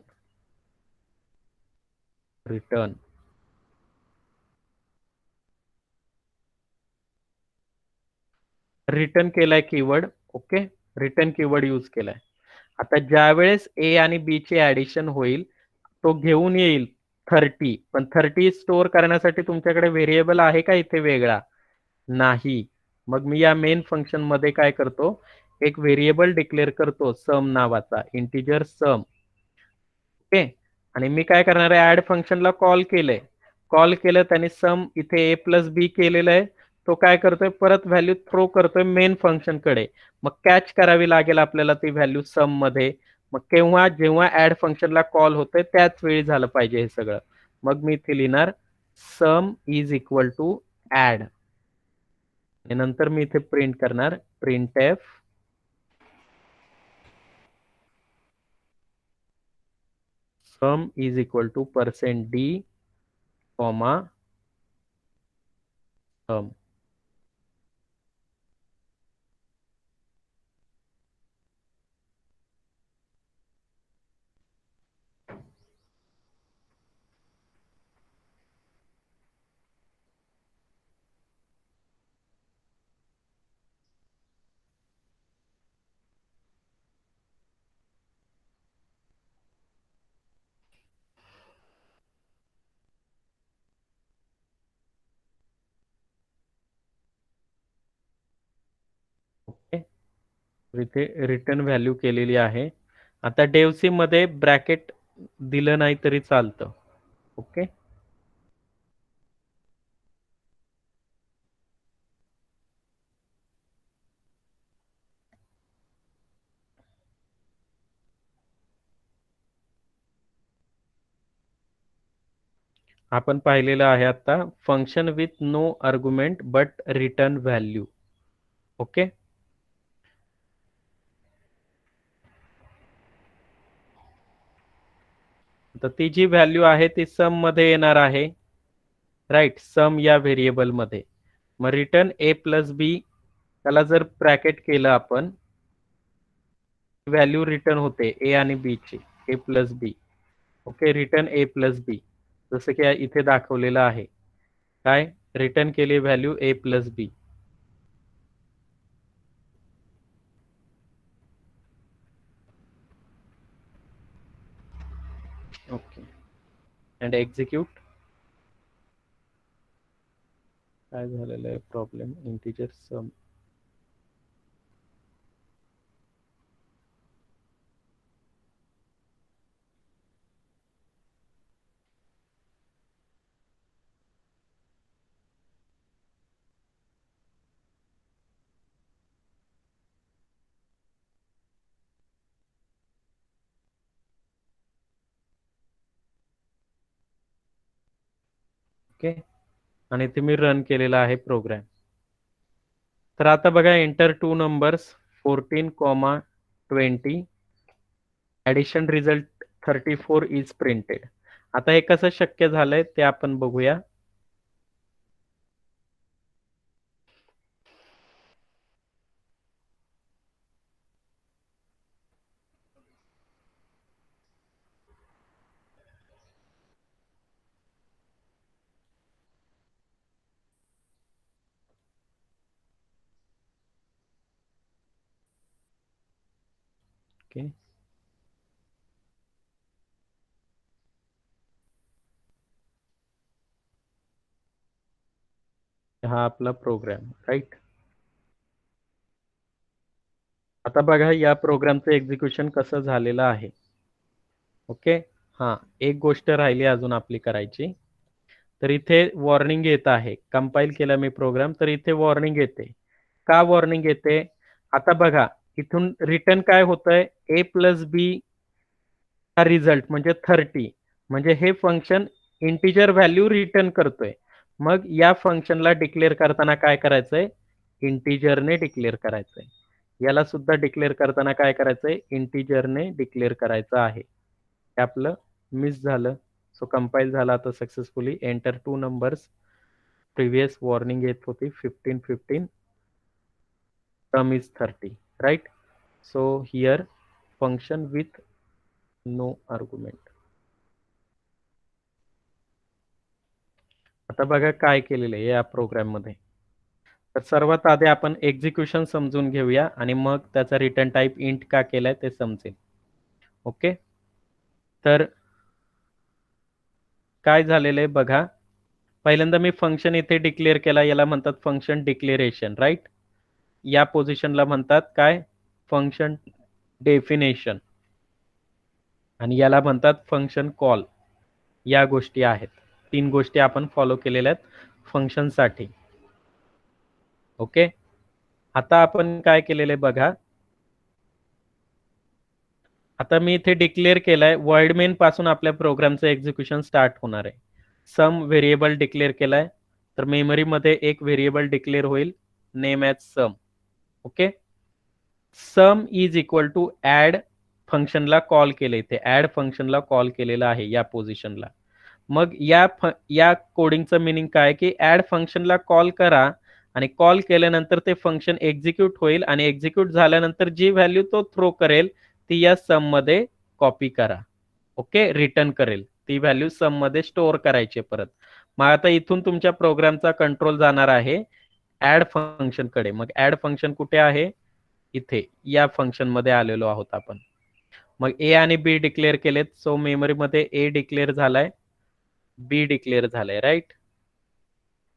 [SPEAKER 1] रिटर्न रिटर्न केलाय keyword. Okay, return keyword use केलाय. आता ज्या वेळेस ए आणि बी चे ऍडिशन होईल, तो घेऊन येईल 30, पण 30 स्टोअर करण्यासाठी तुमच्याकडे व्हेरिएबल आहे का इथे वेगळा? नाही. मग मी या मेन फंक्शन मध्ये काय करतो, एक व्हेरिएबल डिक्लेअर करतो सम नावाचा, इंटिजर सम. ओके, आणि मी काय करणार आहे, ऍड फंक्शनला कॉल केलंय. कॉल केलं त्याने सम इथे ए प्लस बी केलेलं आहे. तो काय करतोय, परत व्हॅल्यू थ्रो करतोय मेन फंक्शन कडे. मग कॅच करावी लागेल आपल्याला ती व्हॅल्यू सम मध्ये. मग केव्हा, जेव्हा ऍड फंक्शनला कॉल होतोय त्याच वेळी झालं पाहिजे हे सगळं. मग मी इथे लिहिणार sum is equal to add, आणि नंतर मी इथे प्रिंट करणार printf sum is equal to %d comma sum. Okay, इथे रिटर्न व्हॅल्यू केलेली आहे. आता डेव्हसी मध्ये ब्रॅकेट दिलं नाही तरी चालतं. ओके, आपण पाहिलेलं आहे आता function with no argument but return value. Okay, तर ती जी व्हॅल्यू आहे ती सम मध्ये येणार आहे, राईट, सम या व्हेरिएबल मध्ये. मग रिटर्न ए प्लस बी, त्याला जर ब्रॅकेट केलं आपण, व्हॅल्यू रिटर्न होते ए आणि बी ची, A plus B. Okay, return A plus B, जसं की इथे दाखवलेलं आहे. काय रिटर्न केली value A plus B. Okay, and execute. काय झालेलं आहे प्रॉब्लेम, इंटिजर सम. ओके, आणि ते मी रन केलेला आहे प्रोग्राम. तर आता बघा, enter two numbers 14,20, addition result 34 is printed. आता हे कसं शक्य झालंय ते आपण बघूया. ओके, हा आपला प्रोग्राम, राईट. आता बघा या प्रोग्रामचं एक्झिक्युशन कसं झालेलं आहे. ओके, हां, एक गोष्ट राहिली अजून आपली करायची. तर इथे वॉर्निंग येत आहे. कंपाईल केला मी प्रोग्राम, तर इथे वॉर्निंग येते. का वॉर्निंग येते? आता बघा इथून रिटर्न काय होतंय, a प्लस बी हा रिझल्ट म्हणजे 30, म्हणजे हे फंक्शन इंटिजर व्हॅल्यू रिटर्न करतोय. मग या फंक्शनला डिक्लेअर करताना काय करायचंय, इंटिजरने डिक्लेअर करायचंय. याला सुद्धा डिक्लेअर करताना काय करायचंय, इंटिजरने डिक्लेअर करायचं आहे. हे आपलं मिस झालं. सो कंपाईल झाला आता successfully. Enter 2 numbers. Previous warning येत होती 15 sum is 30, right? So here function with no argument. आता बघा काय केलेलं आहे या प्रोग्राम मध्ये. तर सर्वात आधी आपण एक्झिक्युशन समजून घेऊया आणि मग त्याचा रिटर्न टाइप इंट का केलाय ते समजेल. ओके, तर काय झालेलं आहे बघा. पहिल्यांदा मी फंक्शन इथे डिक्लेअर केला, याला म्हणतात फंक्शन डिक्लेरेशन, राईट? या पोझिशनला म्हणतात काय, फंक्शन डेफिनेशन, आणि याला म्हणतात फंक्शन कॉल. या गोष्टी आहेत, 3 गोष्टी आपण फॉलो केलेल्या आहेत फंक्शनसाठी. ओके, आता आपण काय केलेलं आहे बघा. आता मी इथे डिक्लेअर केलाय, वर्ड मेन पासून आपल्या प्रोग्रामचं एक्झिक्युशन स्टार्ट होणार आहे. सम व्हेरिएबल डिक्लेअर केलाय, तर मेमरीमध्ये एक व्हेरिएबल डिक्लेअर होईल, name as sum. Okay, sum is equal to add फंक्शनला कॉल केले, इथे ॲड फंक्शनला कॉल केलेलं आहे या पोझिशनला. मग या कोडिंगचं मिनिंग काय, की ॲड फंक्शनला कॉल करा आणि कॉल केल्यानंतर ते फंक्शन एक्झिक्यूट होईल आणि एक्झिक्यूट झाल्यानंतर जी व्हॅल्यू तो थ्रो करेल ती या सम मध्ये कॉपी करा. ओके, रिटर्न करेल ती व्हॅल्यू सम मध्ये स्टोअर करायची परत. मग आता इथून तुमच्या प्रोग्रामचा कंट्रोल जाणार आहे ऍड फंक्शन कडे. मग ऍड फंक्शन कुठे आहे, इथे या फंक्शन मध्ये आलेलो आहोत आपण. मग ए आणि बी डिक्लेअर केलेत, सो मेमरीमध्ये ए डिक्लेअर झालाय, बी डिक्लेअर झालाय, right?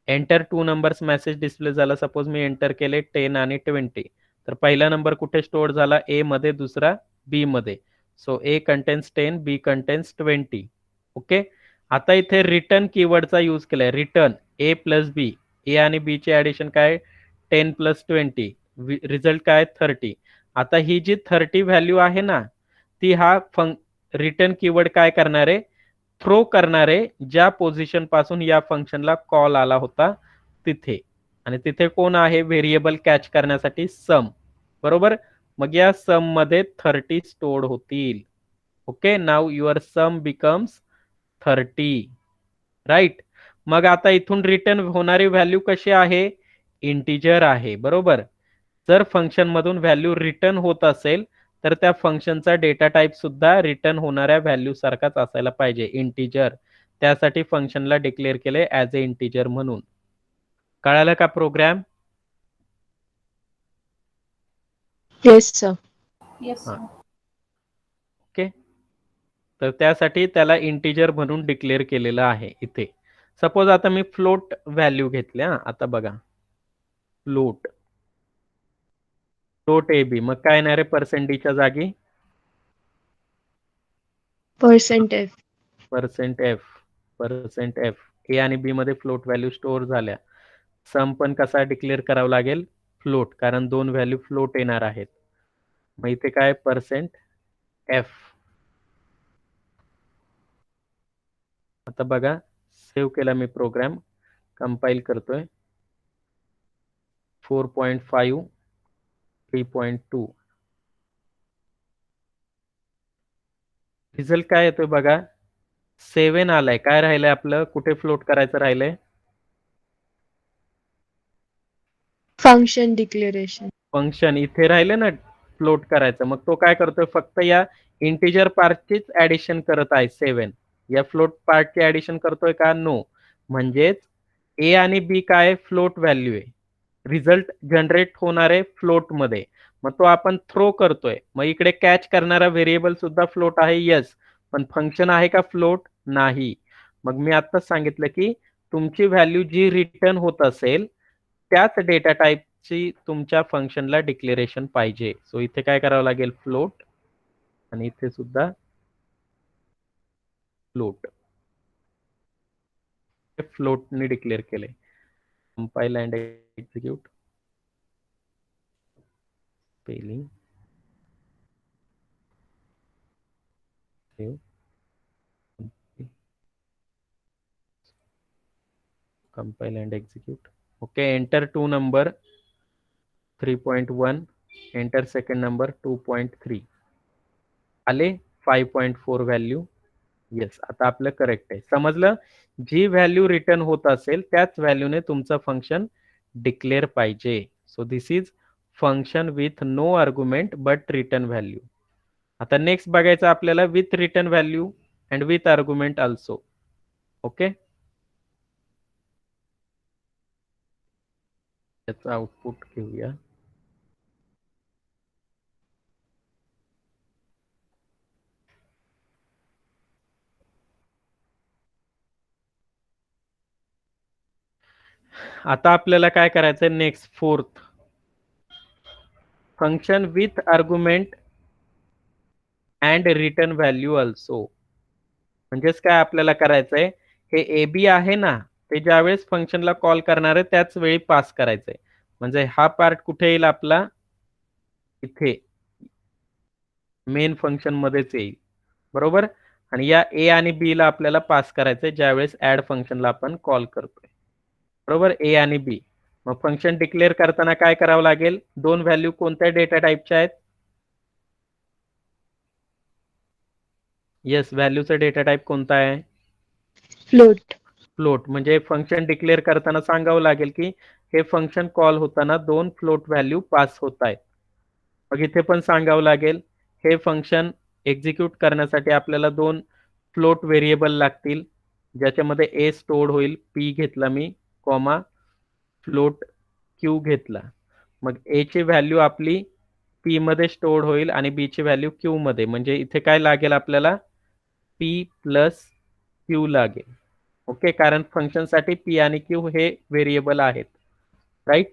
[SPEAKER 1] Enter 2 numbers message display झाला. सपोज मी एंटर केले 10 आणि 20, तर पहिला नंबर कुठे स्टोअर झाला, ए मध्ये, दुसरा बी मध्ये. सो ए कंटेन्स 10, बी कंटेन्स 20. ओके, आता इथे रिटर्न कीवर्डचा यूज केलाय, रिटर्न ए प्लस बी. ए आणि बी चे ऍडिशन काय, 10 प्लस 20, रिझल्ट काय 30. आता ही जी 30 व्हॅल्यू आहे ना, ती हा रिटर्न कीवर्ड काय करणार आहे, थ्रो करणारे ज्या पोझिशन पासून या फंक्शनला कॉल आला होता तिथे. आणि तिथे कोण आहे, व्हेरिएबल कॅच करण्यासाठी सम, बरोबर? मग या सम मध्ये 30 स्टोर्ड होतील. Okay, now your sum becomes 30, right? मग आता इथून रिटर्न होणारी व्हॅल्यू कशी आहे, इंटिजर आहे, बरोबर? जर फंक्शन मधून व्हॅल्यू रिटर्न होत असेल तर त्या फंक्शनचा डेटा टाइप सुद्धा रिटर्न होणाऱ्या व्हॅल्यू सारखाच असायला पाहिजे, इंटिजर. त्यासाठी फंक्शनला डिक्लेअर केले ऍज अ इंटिजर म्हणून. कळालं का प्रोग्राम?
[SPEAKER 3] Yes, sir.
[SPEAKER 1] ओके, तर त्यासाठी त्याला इंटिजर म्हणून डिक्लेअर केलेलं आहे इथे. सपोज आता मी फ्लोट व्हॅल्यू घेतल्या, आता बघा फ्लोट ए बी, मग काय येणार आहे पर्सेंटीच्या जागी,
[SPEAKER 3] %f.
[SPEAKER 1] %f. ए आणि बी मध्ये फ्लोट व्हॅल्यू स्टोअर झाल्या. सम पण कसा डिक्लेअर करावा लागेल, फ्लोट, कारण 2 व्हॅल्यू फ्लोट येणार आहेत. मग इथे काय %f. आता बघा सेव्ह केला मी प्रोग्राम, कंपाईल करतोय. 4.5 3.2 रिझल्ट काय येतोय बघा, 7 आलाय. काय राहिलंय आपलं, कुठे फ्लोट करायचं राहिलंय,
[SPEAKER 3] Function declaration.
[SPEAKER 1] फंक्शन इथे राहिलं ना फ्लोट करायचं. मग तो काय करतोय, फक्त या इंटिजर पार्टचीच ऍडिशन करत आहे 7. या फ्लोट पार्टची ऍडिशन करतोय का, नो. म्हणजेच ए आणि बी काय फ्लोट व्हॅल्यू आहे, रिझल्ट जनरेट होणार आहे फ्लोट मध्ये. मग तो आपण थ्रो करतोय. मग इकडे कॅच करणारा व्हेरिएबल सुद्धा फ्लोट आहे, येस. पण फंक्शन आहे का फ्लोट, नाही. मग मी आत्ताच सांगितलं की तुमची व्हॅल्यू जी रिटर्न होत असेल त्याच डेटा टाइप ची तुमच्या फंक्शनला डिक्लेरेशन पाहिजे. सो इथे काय करावं लागेल, फ्लोट, आणि इथे सुद्धा फ्लोट. फ्लोटने डिक्लेअर केले. Compile and execute. Spelling save, compile and execute. Okay, enter two number 3.1, enter second number 2.3, आले 5.4 व्हॅल्यू. येस, आता आपलं करेक्ट आहे. समजलं, जी व्हॅल्यू रिटर्न होत असेल त्याच व्हॅल्यूने तुमचं फंक्शन डिक्लेअर पाहिजे. So this is function with no argument but return value. आता नेक्स्ट बघायचं आपल्याला with return value and with argument also. Okay, त्याचं आउटपुट घेऊया. आता आपल्याला काय करायचंय, next fourth, function with argument and return value also. म्हणजेच काय आपल्याला करायचंय, हे ए बी आहे ना, ते ज्यावेळेस फंक्शनला कॉल करणार आहे त्याच वेळी पास करायचंय. म्हणजे हा पार्ट कुठे येईल आपला, इथे मेन फंक्शन मध्येच येईल, बरोबर. आणि या ए आणि बी ला आपल्याला पास करायचंय ज्यावेळेस ऍड फंक्शनला आपण कॉल करतोय, बरोबर, ए आणि बी. मग फंक्शन डिक्लेअर करताना काय करावं लागेल, दोन व्हॅल्यू कोणत्या डेटा टाईपच्या आहेत. येस, व्हॅल्यूचा डेटा टाईप कोणता आहे,
[SPEAKER 3] फ्लोट.
[SPEAKER 1] फ्लोट. म्हणजे फंक्शन डिक्लेअर करताना सांगावं लागेल की हे फंक्शन कॉल होताना दोन फ्लोट व्हॅल्यू पास होत आहेत. मग इथे पण सांगावं लागेल, हे फंक्शन एक्झिक्यूट करण्यासाठी आपल्याला दोन फ्लोट व्हेरिएबल लागतील, ज्याच्यामध्ये ए स्टोअर्ड होईल, पी घेतला मी, कॉमा फ्लोट क्यू घेतला. मग ए ची व्हॅल्यू आपली पी मध्ये स्टोअर्ड होईल आणि बी ची व्हॅल्यू क्यू मध्ये. म्हणजे इथे काय लागेल आपल्याला, पी प्लस क्यू लागेल. ओके, कारण फंक्शनसाठी पी आणि क्यू हे व्हेरिएबल आहेत, right.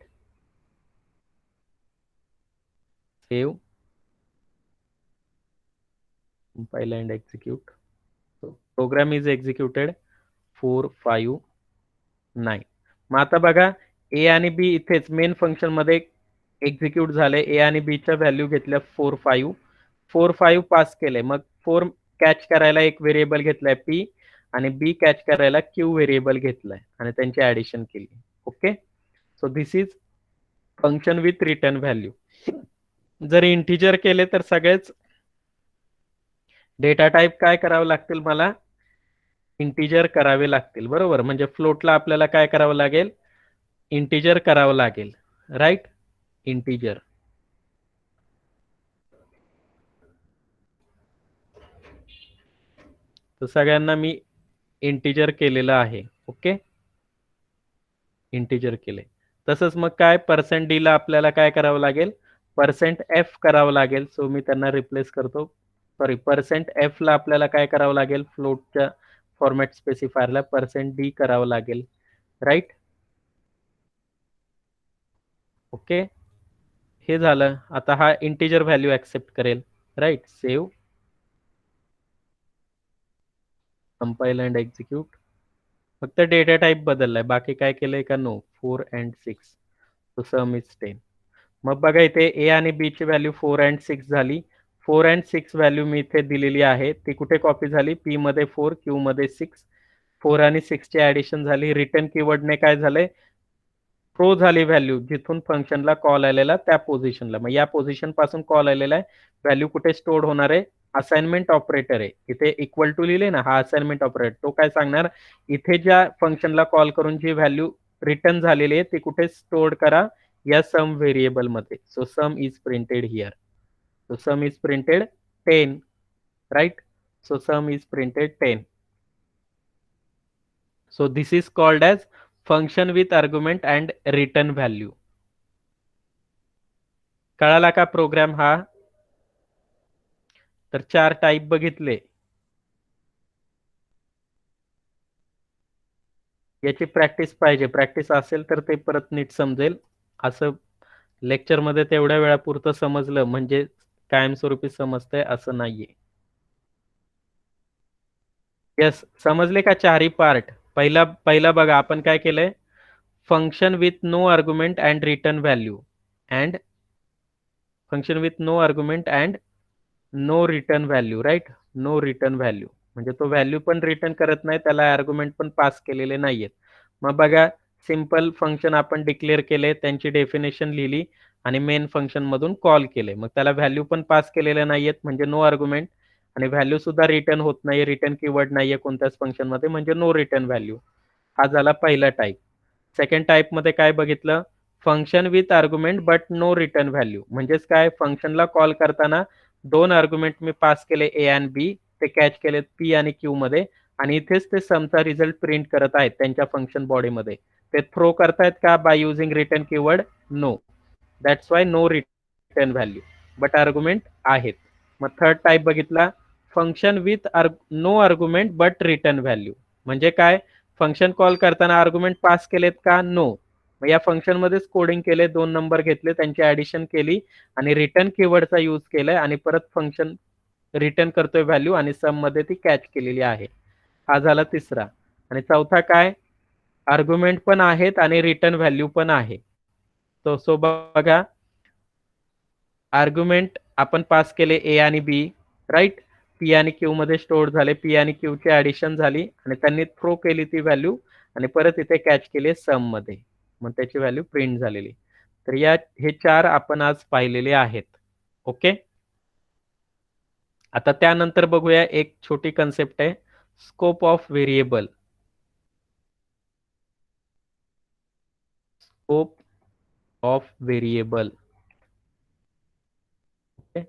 [SPEAKER 1] Save, compile and execute. So program is executed 4, 5, 9. मग आता बघा, ए आणि बी इथेच मेन फंक्शन मध्ये एक्झिक्यूट झाले. ए आणि बी च्या व्हॅल्यू घेतल्या 4, 5. 4, 5 पास केले. मग 4 कॅच करायला एक व्हेरिएबल घेतलाय पी आणि बी कॅच करायला क्यू व्हेरिएबल घेतलाय आणि त्यांची ऍडिशन केली. Okay, so this is function with return value. जर इंटिजर केले तर सगळेच डेटा टाईप काय करावं लागतील, मला इंटिजर करावे लागतील, बरोबर. म्हणजे फ्लोटला आपल्याला काय करावं लागेल, इंटिजर करावं लागेल, राईट, इंटिजर. तर सगळ्यांना मी इंटिजर केलेलं आहे. ओके, इंटिजर केले. तसंच मग काय, पर्सेंट डी ला आपल्याला काय करावं लागेल, पर्सेंट एफ करावं लागेल. सो मी त्यांना रिप्लेस करतो. सॉरी, पर्सेंट एफ ला आपल्याला काय करावं लागेल, फ्लोटच्या फॉर्मॅट स्पेसिफायरला पर्सेंट डी करावं लागेल, राईट. ओके, हे झालं. आता हा इंटिजर व्हॅल्यू ऍक्सेप्ट करेल, right. Save, compile and execute. फक्त डेटा टाईप बदललाय, बाकी काय केलंय का, नो. 4 and 6, तो सम इज 10. मग बघा इथे ए आणि बी ची व्हॅल्यू 4 and 6 झाली. 4 and 6 व्हॅल्यू मी इथे दिलेली आहे, ती कुठे कॉपी झाली, पी मध्ये 4, क्यू मध्ये 6. 4 आणि 6 ची ऍडिशन झाली. रिटर्न कीवर्डने काय झालंय, प्रो झाली व्हॅल्यू, जिथून फंक्शनला कॉल आलेला त्या पोझिशनला. मग या पोझिशन पासून कॉल आलेला आहे, व्हॅल्यू कुठे स्टोअर्ड होणार आहे, असाइनमेंट ऑपरेटर आहे. इथे इक्वल टू लिहिले ना, हा असाइनमेंट ऑपरेटर, तो काय सांगणार, इथे ज्या फंक्शनला कॉल करून जी व्हॅल्यू रिटर्न झालेली आहे ती कुठे स्टोअर्ड करा, या सम व्हेरिएबल मध्ये. So sum is printed here. So sum is printed 10, right. So sum is printed 10. So this is called as function with argument and return value. कळाला का प्रोग्राम हा. तर 4 टाईप बघितले. याची प्रॅक्टिस पाहिजे, प्रॅक्टिस असेल तर ते परत नीट समजेल. असं लेक्चरमध्ये तेवढ्या वेळापुरतं समजलं म्हणजे कायमस्वरूपी समजतंय असं नाहीये. यस, समजले का चारही पार्ट? पहिला बघा आपण काय केलंय, function with no argument and return value and function with no argument and no return value, right? No return value म्हणजे तो व्हॅल्यू पण रिटर्न करत नाही, त्याला आर्ग्युमेंट पण पास केलेले नाहीयेत. मग बघा, सिंपल फंक्शन आपण डिक्लेअर केले, त्यांची डेफिनेशन लिहिली आणि मेन फंक्शन मधून कॉल केले. मग त्याला व्हॅल्यू पण पास केलेले नाहीयेत म्हणजे नो आर्ग्युमेंट, आणि व्हॅल्यू सुद्धा रिटर्न होत नाहीये, रिटर्न कीवर्ड नाहीये कोणत्याच फंक्शन मध्ये म्हणजे नो रिटर्न व्हॅल्यू. हा झाला पहिला टाईप. सेकंड टाईप मध्ये काय बघितलं, function with argument but no return value. म्हणजेच काय, फंक्शनला कॉल करताना दोन आर्ग्युमेंट मी पास केले ए आणि बी, ते कॅच केलेत पी आणि क्यू मध्ये, आणि इथेच ते समचा रिझल्ट प्रिंट करत आहेत त्यांच्या फंक्शन बॉडीमध्ये. ते थ्रो करतायत का by using return keyword? No. That's why no return value, but argument आहेत. मग थर्ड टाईप बघितला, function with no argument but return value. म्हणजे काय, फंक्शन कॉल करताना आर्ग्युमेंट पास केलेत का? नो. मग या फंक्शन मध्येच कोडिंग केले, दोन नंबर घेतले, त्यांची ऍडिशन केली आणि रिटर्न कीवर्डचा यूज केलाय आणि परत फंक्शन रिटर्न करतोय व्हॅल्यू आणि सम मध्ये ती कॅच केलेली आहे. हा झाला तिसरा. आणि चौथा काय, आर्ग्युमेंट पण आहेत आणि रिटर्न व्हॅल्यू पण आहे. सो बघा, आर्ग्युमेंट आपण पास केले ए आणि बी, राईट? पी आणि क्यू मध्ये स्टोअर झाले, पी आणि क्यू ची ऍडिशन झाली आणि त्यांनी थ्रो केली ती व्हॅल्यू आणि परत इथे कॅच केली सम मध्ये, मग त्याची व्हॅल्यू प्रिंट झालेली. तर हे चार आपण आज पाहिलेले आहेत. ओके, आता त्यानंतर बघूया एक छोटी कन्सेप्ट आहे, scope of variable. Scope of variable. Okay,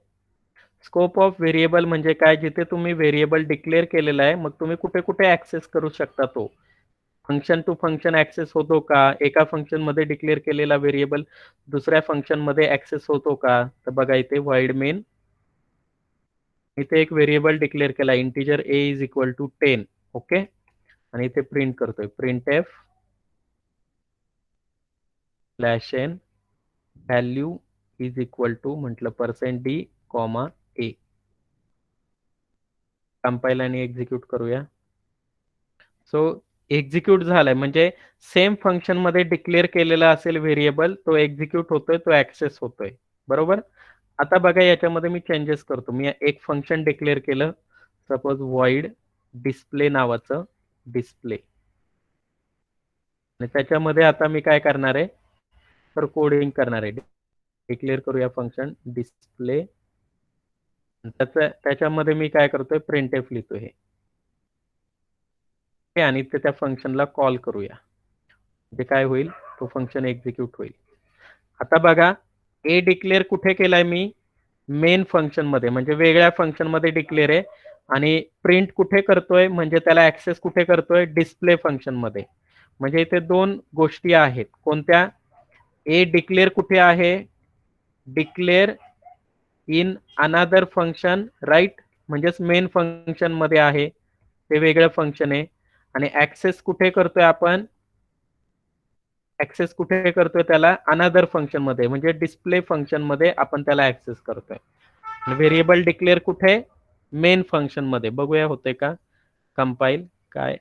[SPEAKER 1] scope of variable म्हणजे काय, जिथे तुम्ही व्हेरिएबल डिक्लेअर केलेला आहे मग तुम्ही कुठे कुठे ऍक्सेस करू शकता तो. फंक्शन टू फंक्शन ऍक्सेस होतो का? एका फंक्शन मध्ये डिक्लेअर केलेला व्हेरिएबल दुसऱ्या फंक्शन मध्ये ऍक्सेस होतो का? तर बघा इथे void main, इथे एक व्हेरिएबल डिक्लेअर केला integer a is equal to 10. Okay, आणि इथे प्रिंट करतोय printf slash N value is equal to म्हटलं %d, a. कंपाईल आणि एक्झिक्यूट करूया. सो एक्झिक्यूट झालाय, म्हणजे सेम फंक्शन मध्ये डिक्लेअर केलेला असेल व्हेरिएबल, तो एक्झिक्यूट होतोय, तो ऍक्सेस होतोय. बरोबर. आता बघा याच्यामध्ये मी चेंजेस करतो. मी एक फंक्शन डिक्लेअर केलं, सपोज void डिस्प्ले नावाचं, डिस्प्ले, आणि त्याच्यामध्ये आता मी काय करणार आहे, तर कोडिंग करणार आहे. डिक्लेअर करूया फंक्शन डिस्प्ले, त्याच्यामध्ये मी काय करतोय, प्रिंट एफ लिहितोय हे, आणि त्या फंक्शनला कॉल करूया. म्हणजे काय होईल, तो फंक्शन एक्झिक्यूट होईल. आता बघा, ए डिक्लेअर कुठे केलाय मी, मेन फंक्शन मध्ये, म्हणजे वेगळ्या फंक्शन मध्ये डिक्लेअर आहे, आणि प्रिंट कुठे करतोय, म्हणजे त्याला ऍक्सेस कुठे करतोय, डिस्प्ले फंक्शन मध्ये. म्हणजे इथे दोन गोष्टी आहेत. कोणत्या? ए डिक्लेअर कुठे आहे, डिक्लेअर इन अनादर फंक्शन, राईट? म्हणजेच मेन फंक्शन मध्ये आहे, ते वेगळं फंक्शन आहे. आणि ऍक्सेस कुठे करतोय आपण, ऍक्सेस कुठे करतोय त्याला, अनादर फंक्शन मध्ये, म्हणजे डिस्प्ले फंक्शन मध्ये आपण त्याला ऍक्सेस करतोय. व्हेरिएबल डिक्लेअर कुठे, मेन फंक्शन मध्ये. बघूया होते का. कंपाईल, काय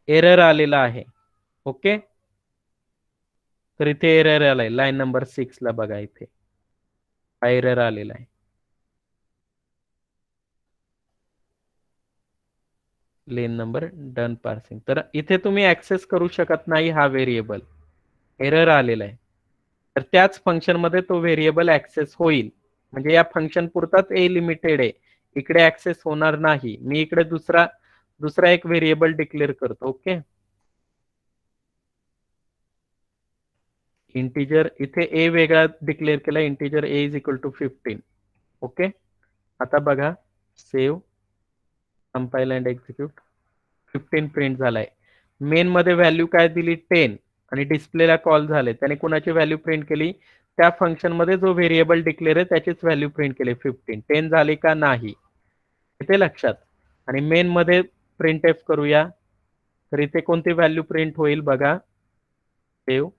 [SPEAKER 1] एरर आलेला आहे. ओके, तर इथे एरर आलाय, लाईन नंबर 6 ला बघा, इथे हा एरर आलेला आहे. Lane number done parsing. तर इथे तुम्ही ऍक्सेस करू शकत नाही हा व्हेरिएबल, एरर आलेला आहे. तर त्याच फंक्शन मध्ये तो व्हेरिएबल ऍक्सेस होईल, म्हणजे या फंक्शन पुरताच ए लिमिटेड आहे, इकडे ऍक्सेस होणार नाही. मी इकडे दुसरा एक व्हेरिएबल डिक्लेअर करतो. ओके, इंटिजर, इथे ए वेगळा डिक्लेअर केला, integer A is equal to 15. Okay, आता बघा, save, compile and execute. 15 print झालाय. मेन मध्ये व्हॅल्यू काय दिली, 10, आणि डिस्प्लेला कॉल झाले, त्याने कुणाची व्हॅल्यू प्रिंट केली, त्या फंक्शन मध्ये जो व्हेरिएबल डिक्लेअर आहे त्याचीच व्हॅल्यू प्रिंट केली 15. 10 झाली का नाही, इथे लक्षात. आणि मेन मध्ये प्रिंट एफ करूया, तर इथे कोणती व्हॅल्यू प्रिंट होईल बघा, सेव्ह,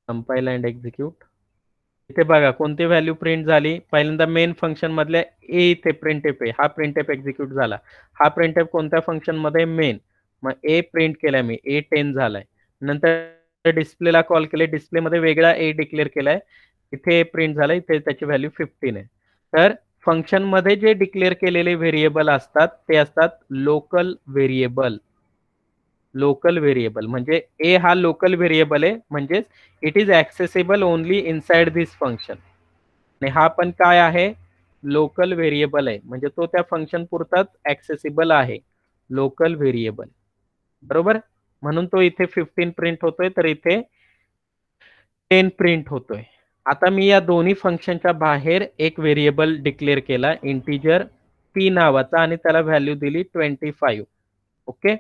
[SPEAKER 1] कंपाईल अँड एक्झिक्यूट. इथे बघा कोणती व्हॅल्यू प्रिंट झाली. पहिल्यांदा मेन फंक्शन मधल्या ए इथे प्रिंटएफ आहे, हा प्रिंटएफ एक्झिक्यूट झाला. हा प्रिंटएफ कोणत्या फंक्शन मध्ये, मेन. मग ए प्रिंट केलाय मी, ए 10 झालाय. नंतर डिस्प्लेला कॉल केले, डिस्प्ले मध्ये वेगळा ए डिक्लेअर केलाय, इथे प्रिंट झालाय, इथे त्याची व्हॅल्यू 15 आहे. तर फंक्शन मध्ये जे डिक्लेअर केलेले व्हेरिएबल असतात ते असतात लोकल व्हेरिएबल. लोकल व्हेरिएबल म्हणजे ए हा लोकल व्हेरिएबल आहे, म्हणजेच it is accessible only inside this function. आणि हा पण काय आहे, लोकल व्हेरिएबल आहे, म्हणजे तो त्या फंक्शन पुरताच ऍक्सेसिबल आहे, लोकल व्हेरिएबल. बरोबर. म्हणून तो इथे 15 प्रिंट होतोय, तर इथे 10 प्रिंट होतोय. आता मी या दोन्ही फंक्शनच्या बाहेर एक व्हेरिएबल डिक्लेअर केला, इंटिजर पी नावाचा, आणि त्याला व्हॅल्यू दिली 25. ओके.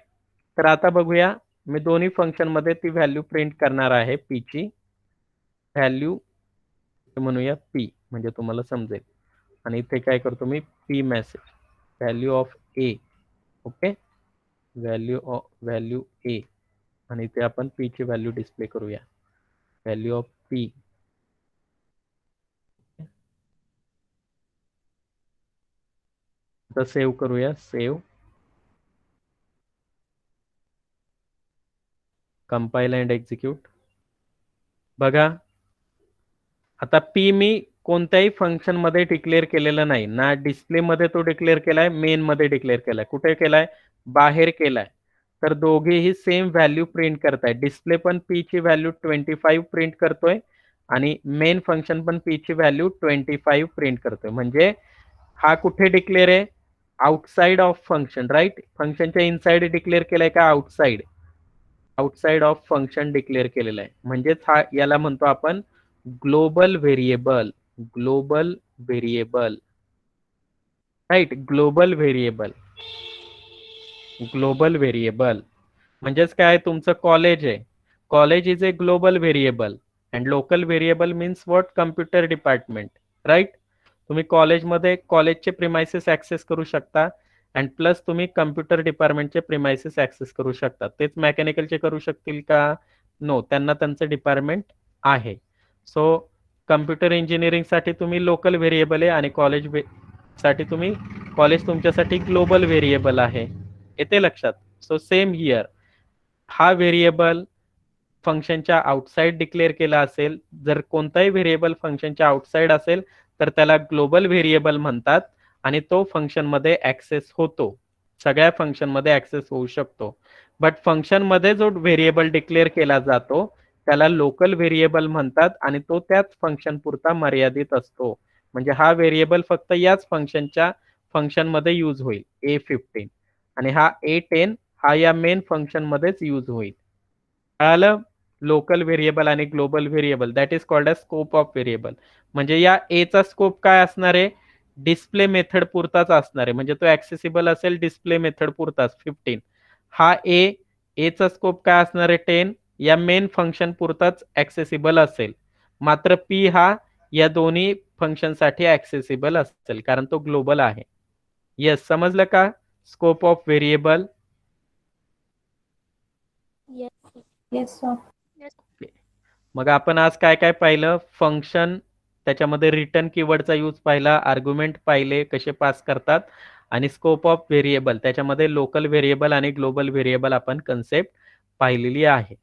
[SPEAKER 1] तर आता बघूया, मी दोन्ही फंक्शन मध्ये ती व्हॅल्यू प्रिंट करणार आहे, पी ची व्हॅल्यू म्हणूया पी, म्हणजे तुम्हाला समजेल. आणि इथे काय करतो मी, P message value of A. Okay, value A, आणि इथे आपण पी ची व्हॅल्यू डिस्प्ले करूया, व्हॅल्यू ऑफ पी. आता सेव्ह करूया, सेव्ह, कंपाईल अँड एक्झिक्यूट. बघा आता पी मी कोणत्याही फंक्शन मध्ये डिक्लेअर केलेलं नाही ना, डिस्प्ले मध्ये तो डिक्लेअर केलाय, मेन मध्ये डिक्लेअर केलाय, कुठे केलाय, बाहेर केलाय. तर दोघेही सेम व्हॅल्यू प्रिंट करताय. डिस्प्ले पण पी ची व्हॅल्यू 25 प्रिंट करतोय, आणि मेन फंक्शन पण पी ची व्हॅल्यू 25 प्रिंट करतोय. म्हणजे हा कुठे डिक्लेअर आहे, आउटसाइड ऑफ फंक्शन, राईट. फंक्शनच्या इनसाइड डिक्लेअर केलाय का, outside, outside of function declare केलेला आहे. म्हणजेच हा, याला म्हणतो आपण global variable. Global variable, right. Global variable, global variable म्हणजेच काय, तुमचं कॉलेज आहे, college is a global variable, and local variable means what, computer department, right. तुम्ही कॉलेजमध्ये कॉलेजचे प्रिमायसेस ऍक्सेस करू शकता, अँड प्लस तुम्ही कम्प्युटर डिपार्टमेंटचे प्रिमायसेस ऍक्सेस करू शकता. तेच मेकॅनिकलचे करू शकतील का, नो, त्यांना त्यांचं डिपार्टमेंट आहे. सो कम्प्युटर इंजिनिअरिंग साठी तुम्ही लोकल व्हेरिएबल आहे, आणि कॉलेज साठी तुम्ही, कॉलेज तुमच्यासाठी ग्लोबल व्हेरिएबल आहे. येते लक्षात. सो सेम हिअर, हा व्हेरिएबल फंक्शनच्या आउटसाइड डिक्लेअर केला असेल, जर कोणताही व्हेरिएबल फंक्शनच्या आउटसाइड असेल तर त्याला ग्लोबल व्हेरिएबल म्हणतात, आणि तो फंक्शन मध्ये ऍक्सेस होतो, सगळ्या फंक्शन मध्ये ऍक्सेस होऊ शकतो. बट फंक्शन मध्ये जो व्हेरिएबल डिक्लेअर केला जातो त्याला लोकल व्हेरिएबल म्हणतात, आणि तो त्याच फंक्शन पुरता मर्यादित असतो. म्हणजे हा व्हेरिएबल फक्त याच फंक्शन मध्ये यूज होईल, A15, आणि हा A10 हा या मेन फंक्शन मध्येच यूज होईल. कळालं. लोकल व्हेरिएबल आणि global variable, that is called as scope of variable. म्हणजे या ए चा स्कोप काय असणार आहे, डिस्प्ले मेथड पुरताच असणार आहे, म्हणजे तो ऍक्सेसिबल असेल डिस्प्ले मेथड पुरताच 15. हा ए चा स्कोप काय असणार आहे, 10, या मेन फंक्शन पुरताच ऍक्सेसिबल असेल. मात्र पी हा या दोन्ही फंक्शन साठी ऍक्सेसिबल असेल, कारण तो ग्लोबल आहे. येस, समजलं का, scope of variable.
[SPEAKER 3] Yes, sir.
[SPEAKER 1] मग आपण आज काय काय पाहिलं, फंक्शन, त्याच्यामध्ये रिटर्न कीवर्डचा यूज पाहिला, आर्ग्युमेंट पाहिले कसे पास करतात, आणि स्कोप ऑफ व्हेरिएबल, त्याच्यामध्ये लोकल व्हेरिएबल आणि ग्लोबल व्हेरिएबल आपण कन्सेप्ट पाहिलेली आहे.